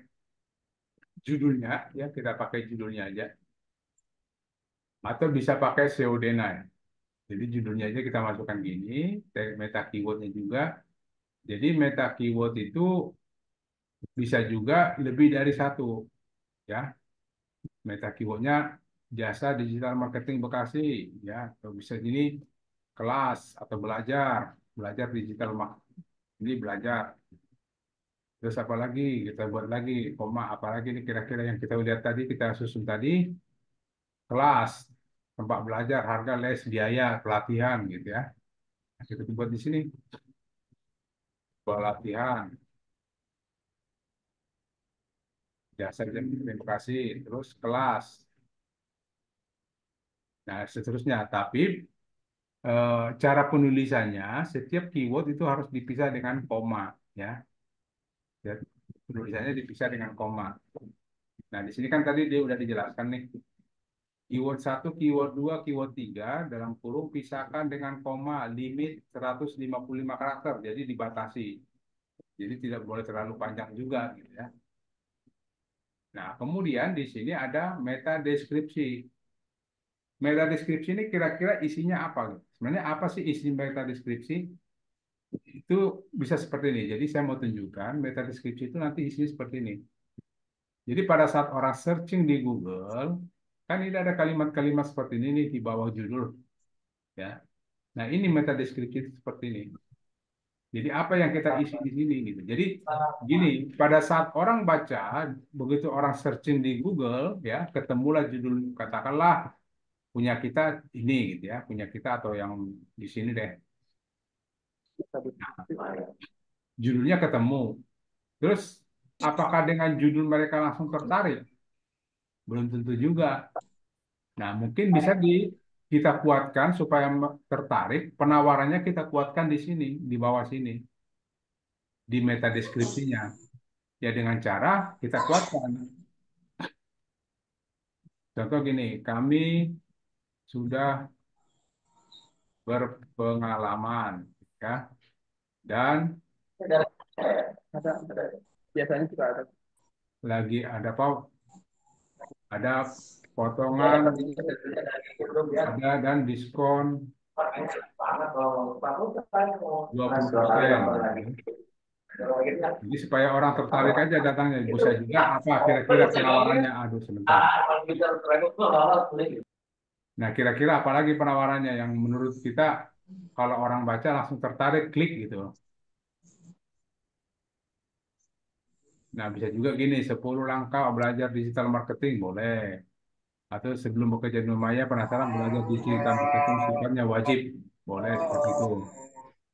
judulnya ya, kita pakai judulnya aja. Atau bisa pakai SEO deny. Jadi judulnya aja kita masukkan gini, tag meta keywordnya juga. Jadi meta keyword itu bisa juga lebih dari satu ya. Meta keywordnya jasa digital marketing Bekasi ya, atau bisa gini kelas atau belajar digital marketing. Ini belajar. Terus apa lagi? Kita buat lagi koma, apalagi ini kira-kira yang kita lihat tadi, kita susun tadi, kelas, tempat belajar, harga, les, biaya, pelatihan gitu ya. Nah, kita buat di sini pelatihan, jasa demokrasi, terus kelas. Nah, seterusnya. Tapi cara penulisannya, setiap keyword itu harus dipisah dengan koma ya. Penulisannya dipisah dengan koma. Nah, di sini kan tadi dia udah dijelaskan nih. Keyword 1, keyword 2, keyword 3 dalam kurung pisahkan dengan koma, limit 155 karakter. Jadi dibatasi. Jadi tidak boleh terlalu panjang juga gitu ya. Nah, kemudian di sini ada meta deskripsi. Meta deskripsi ini kira-kira isinya apa? Sebenarnya apa sih isi meta deskripsi? Itu bisa seperti ini. Jadi saya mau tunjukkan meta deskripsi itu nanti isinya seperti ini. Jadi pada saat orang searching di Google, kan ini ada kalimat-kalimat seperti ini nih di bawah judul, ya. Nah, ini meta deskripsi seperti ini. Jadi apa yang kita isi di sini gitu. Jadi gini, pada saat orang baca, begitu orang searching di Google, ya, ketemulah judul, katakanlah punya kita ini gitu ya, punya kita atau yang di sini deh. Judulnya ketemu. Terus apakah dengan judul mereka langsung tertarik? Belum tentu juga. Nah, mungkin bisa kita kuatkan supaya tertarik, penawarannya kita kuatkan di sini, di bawah sini, di meta deskripsinya. Ya dengan cara kita kuatkan. Contoh gini, kami sudah berpengalaman, ya, dan Biasanya juga ada. lagi ada apa? Ada potongan, ada dan diskon 20%. Jadi supaya orang tertarik aja datangnya. Bisa juga apa kira-kira penawarannya? Aduh, sebentar. Nah, kira-kira apalagi penawarannya yang menurut kita kalau orang baca langsung tertarik, klik gitu. Nah, bisa juga gini, 10 langkah belajar digital marketing, boleh. Atau sebelum bekerja di Maya, penasaran belajar digital marketing sifatnya wajib, boleh seperti itu.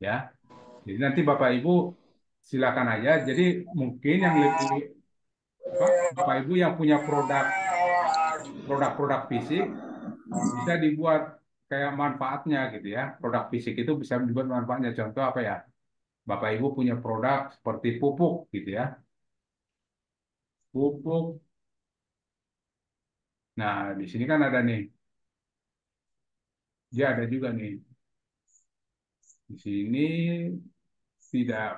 Ya, jadi nanti Bapak Ibu silakan aja. Jadi mungkin yang lebih Bapak Ibu yang punya produk-produk fisik bisa dibuat kayak manfaatnya gitu ya. Produk fisik itu bisa dibuat manfaatnya. Contoh apa ya? Bapak Ibu punya produk seperti pupuk gitu ya. Pupuk. Nah, di sini kan ada nih. Dia ada juga nih. Di sini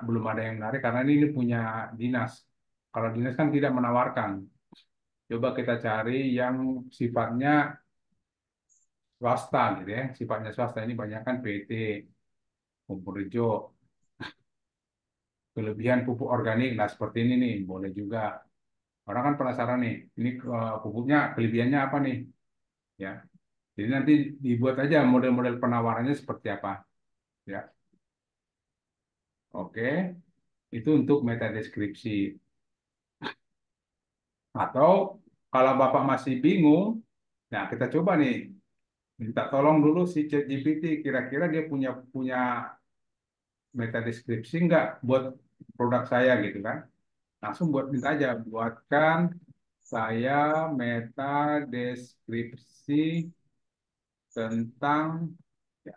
belum ada yang menarik karena ini punya dinas. Kalau dinas kan tidak menawarkan. Coba kita cari yang sifatnya swasta gitu ya. Sifatnya swasta ini banyak kan PT, Pupurjo, kelebihan pupuk organik. Nah, seperti ini nih, boleh juga. Orang kan penasaran nih, ini pupuknya kelebihannya apa nih? Ya. Jadi nanti dibuat aja model-model penawarannya seperti apa. Ya. Oke. Itu untuk meta deskripsi. Atau kalau Bapak masih bingung, nah kita coba nih minta tolong dulu si ChatGPT kira-kira dia punya punya meta deskripsi nggak buat produk saya gitu kan. Langsung minta aja buatkan saya meta deskripsi tentang ya,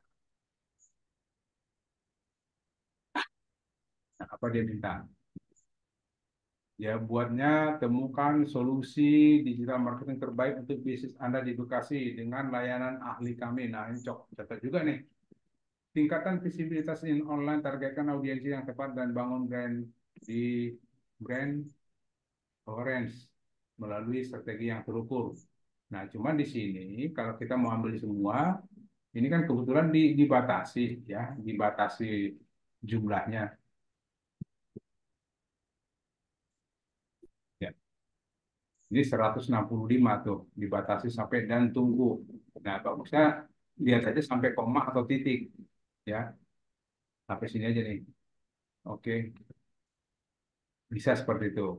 nah, apa dia minta. Ya, buatnya temukan solusi digital marketing terbaik untuk bisnis Anda di Bekasi dengan layanan ahli kami. Nah, ini catat juga nih. Tingkatkan visibilitas in online, targetkan audiensi yang tepat, dan bangun brand awareness melalui strategi yang terukur. Nah, cuman di sini kalau kita mau ambil semua, ini kan kebetulan dibatasi ya, dibatasi jumlahnya. Ya. Ini 165 tuh, dibatasi sampai dan tunggu. Nah, bagusnya lihat aja sampai koma atau titik. Ya, sampai sini aja nih. Oke, bisa seperti itu.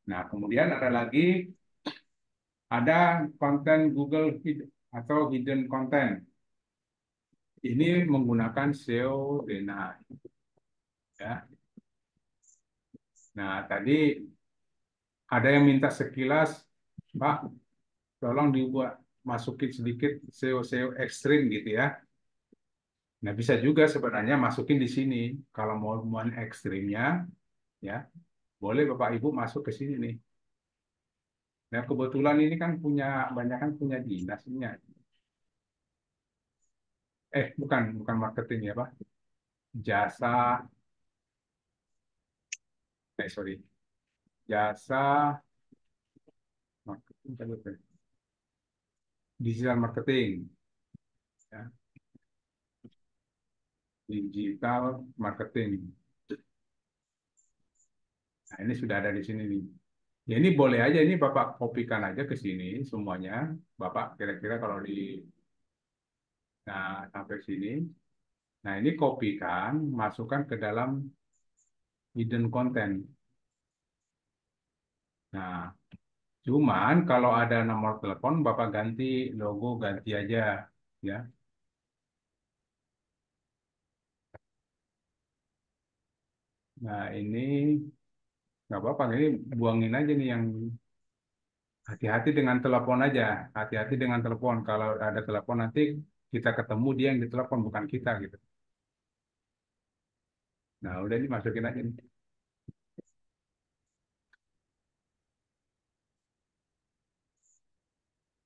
Nah, kemudian ada lagi, ada konten Google atau hidden content. Ini menggunakan SEO Deny. Ya. Nah, tadi ada yang minta sekilas, Pak, tolong dibuat masukin sedikit SEO-SEO ekstrim gitu ya. Nah, bisa juga sebenarnya masukin di sini. Kalau mau ekstrimnya, ya boleh Bapak Ibu masuk ke sini nih. Nah, kebetulan ini kan banyak kan punya dinasnya. Bukan marketing ya, Pak. Jasa, sorry. Jasa Digital marketing, ya. Digital marketing. Nah, ini sudah ada di sini nih. Ya ini boleh aja, ini Bapak kopikan aja ke sini semuanya. Bapak kira-kira kalau di, nah sampai sini. Nah ini kopikan, masukkan ke dalam hidden content. Nah, cuman kalau ada nomor telepon, Bapak ganti logo, ganti aja, ya. Nah ini nggak apa-apa, ini buangin aja nih yang hati-hati dengan telepon aja, hati-hati dengan telepon. Kalau ada telepon nanti kita ketemu dia yang ditelepon bukan kita gitu. Nah udah ini masukin aja nih.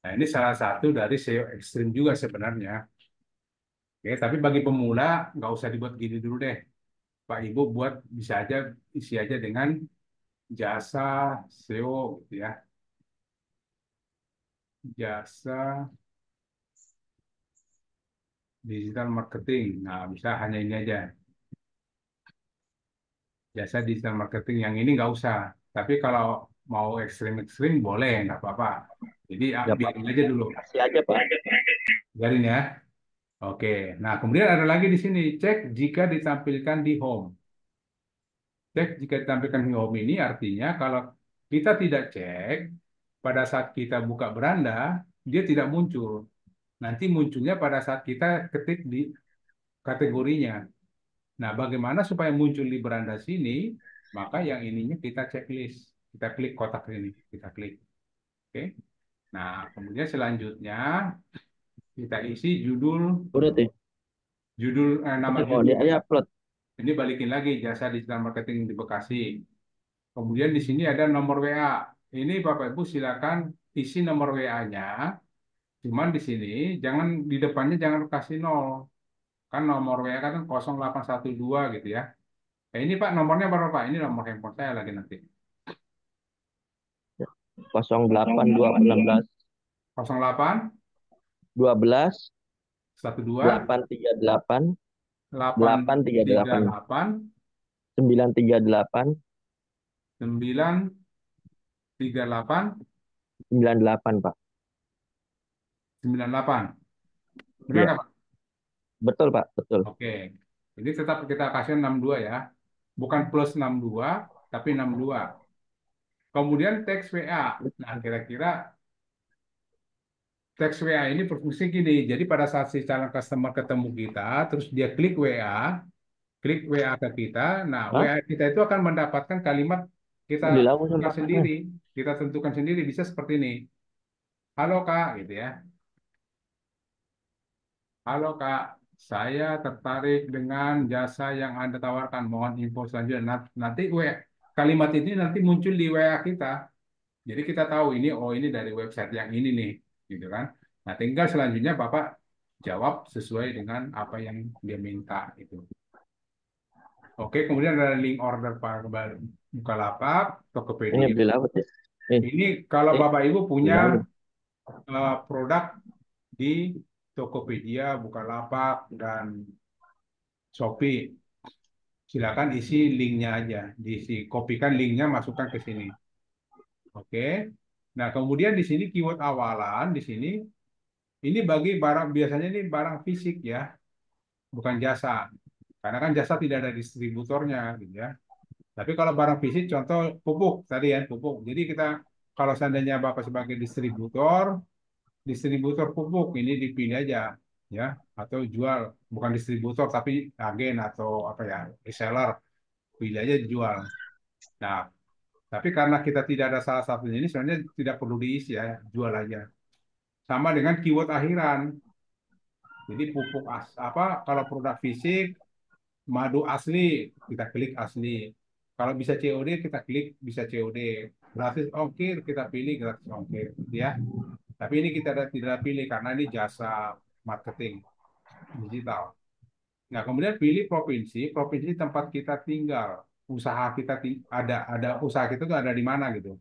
Nah ini salah satu dari SEO ekstrim juga sebenarnya. Oke, tapi bagi pemula nggak usah dibuat gini dulu deh. Pak Ibu buat bisa aja isi aja dengan jasa SEO gitu ya. Jasa digital marketing. Nah, bisa hanya ini aja. Jasa digital marketing yang ini nggak usah. Tapi kalau mau ekstrim-ekstrim boleh, nggak apa-apa. Jadi Ya, Pak. biarin aja dulu. Kasih aja, Pak. Biarin ya. Oke. Nah, kemudian ada lagi di sini. Cek jika ditampilkan di home. Cek jika ditampilkan di home ini artinya kalau kita tidak cek, pada saat kita buka beranda, dia tidak muncul. Nanti munculnya pada saat kita ketik di kategorinya. Nah, bagaimana supaya muncul di beranda sini? Maka yang ininya kita checklist. Kita klik kotak ini. Kita klik. Oke. Nah, kemudian selanjutnya kita isi judul, Udah deh. nama Oh, dia judul. upload. Ini balikin lagi jasa digital marketing di Bekasi. Kemudian di sini ada nomor WA. Ini Bapak Ibu silakan isi nomor WA-nya. Cuman di sini jangan di depannya jangan kasih 0. Kan nomor WA kan 0812 gitu ya. Ini Pak nomornya berapa Pak? Ini nomor handphone saya lagi nanti. 08 08 12 12 838 838 838 938 938 98, Pak. 98. Benar Iya. nggak Pak? Betul, Pak. Betul. Oke. Ini tetap kita kasih 62 ya. Bukan plus 62, tapi 62. Kemudian teks WA. Nah, kira-kira teks WA ini berfungsi gini. Jadi pada saat si calon customer ketemu kita, terus dia klik WA ke kita. Nah, Hah? WA kita itu akan mendapatkan kalimat kita Dilawan tentukan sendiri. Kita tentukan sendiri bisa seperti ini. Halo Kak, gitu ya. Halo Kak, saya tertarik dengan jasa yang Anda tawarkan. Mohon info selanjutnya. Nanti kalimat ini nanti muncul di WA kita. Jadi kita tahu ini, oh ini dari website yang ini nih, gitu kan. Nah, tinggal selanjutnya Bapak jawab sesuai dengan apa yang dia minta itu. Oke, kemudian ada link order Pak Bukalapak, Tokopedia. Ini beli apa sih? Ini kalau Bapak Ibu punya Bilang. produk di Tokopedia, Bukalapak, dan Shopee, silakan isi linknya aja, diisi, kopikan linknya, masukkan ke sini. Oke. Nah, kemudian di sini keyword awalan di sini ini bagi barang biasanya ini barang fisik ya, bukan jasa. Karena kan jasa tidak ada distributornya gitu ya. Tapi kalau barang fisik contoh pupuk tadi ya, pupuk. Jadi kita kalau seandainya Bapak sebagai distributor pupuk ini dipilih aja ya, atau jual bukan distributor tapi agen atau apa ya, reseller, pilih aja dijual. Nah, tapi karena kita tidak ada salah satunya ini sebenarnya tidak perlu diisi ya, jual aja. Sama dengan keyword akhiran. Jadi pupuk apa kalau produk fisik madu asli kita klik asli. Kalau bisa COD kita klik bisa COD. Gratis ongkir kita pilih gratis ongkir ya. Tapi ini kita tidak pilih karena ini jasa marketing digital. Nah, kemudian pilih provinsi tempat kita tinggal. Usaha kita ada usaha kita itu ada di mana gitu.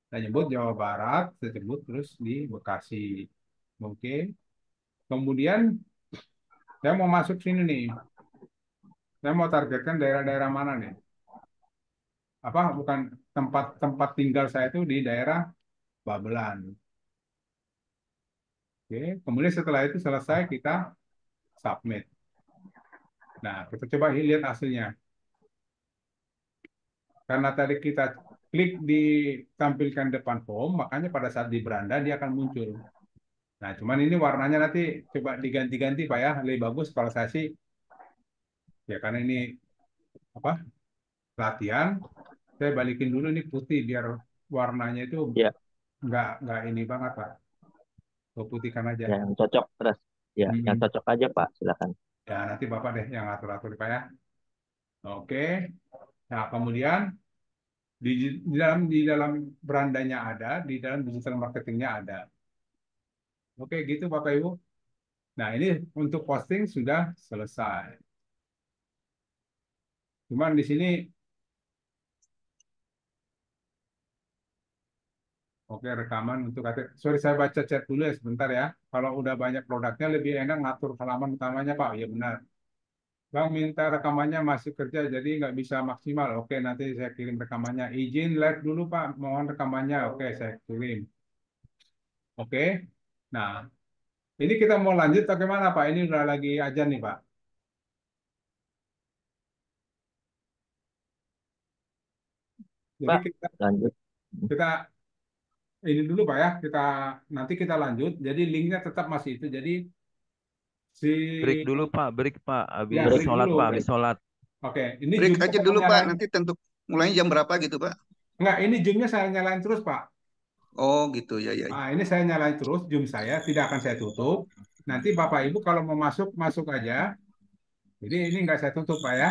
Saya nyebut Jawa Barat, saya sebut terus di Bekasi. Oke. Kemudian saya mau masuk sini nih. Saya mau targetkan daerah-daerah mana nih? Apa bukan tempat tinggal saya itu di daerah Babelan. Oke. Kemudian setelah itu selesai kita submit. Nah, kita coba lihat hasilnya. Karena tadi kita klik ditampilkan depan home, makanya pada saat di beranda dia akan muncul. Nah, cuman ini warnanya nanti coba diganti-ganti Pak ya, lebih bagus kalau saya sih ya karena ini apa latihan, saya balikin dulu ini putih biar warnanya itu Ya, nggak ini banget Pak, saya putihkan aja. yang cocok terus. Ya, yang Hmm. cocok aja Pak, silakan. Ya nanti Bapak deh yang atur-atur Pak ya. Oke. Nah kemudian di dalam berandanya ada, di dalam digital marketingnya ada. Oke gitu Bapak Ibu. Nah ini untuk posting sudah selesai. Cuman di sini oke, rekaman untuk sorry saya baca chat dulu ya sebentar ya. Kalau udah banyak produknya lebih enak ngatur halaman utamanya Pak. Ya benar. Bang minta rekamannya masih kerja jadi nggak bisa maksimal. Oke, nanti saya kirim rekamannya. Izin live dulu Pak, mohon rekamannya. Oke, saya kirim. Oke. Nah, ini kita mau lanjut bagaimana Pak? Ini udah lagi ajan nih Pak. Jadi Pak, lanjut. kita ini dulu Pak ya. Nanti kita lanjut. Jadi linknya tetap masih itu. Jadi Break si dulu Pak, break Pak. ya Habis break sholat dulu. Pak, habis sholat. Oke, ini Break Zoom-nya aja kamu dulu Pak, nyalain. nanti tentu mulainya jam berapa gitu Pak? Enggak, ini Zoom-nya saya nyalain terus Pak. Oh gitu ya ya. Nah, ini saya nyalain terus Zoom saya, tidak akan saya tutup. Nanti Bapak Ibu kalau mau masuk, masuk aja. Jadi ini nggak saya tutup Pak ya.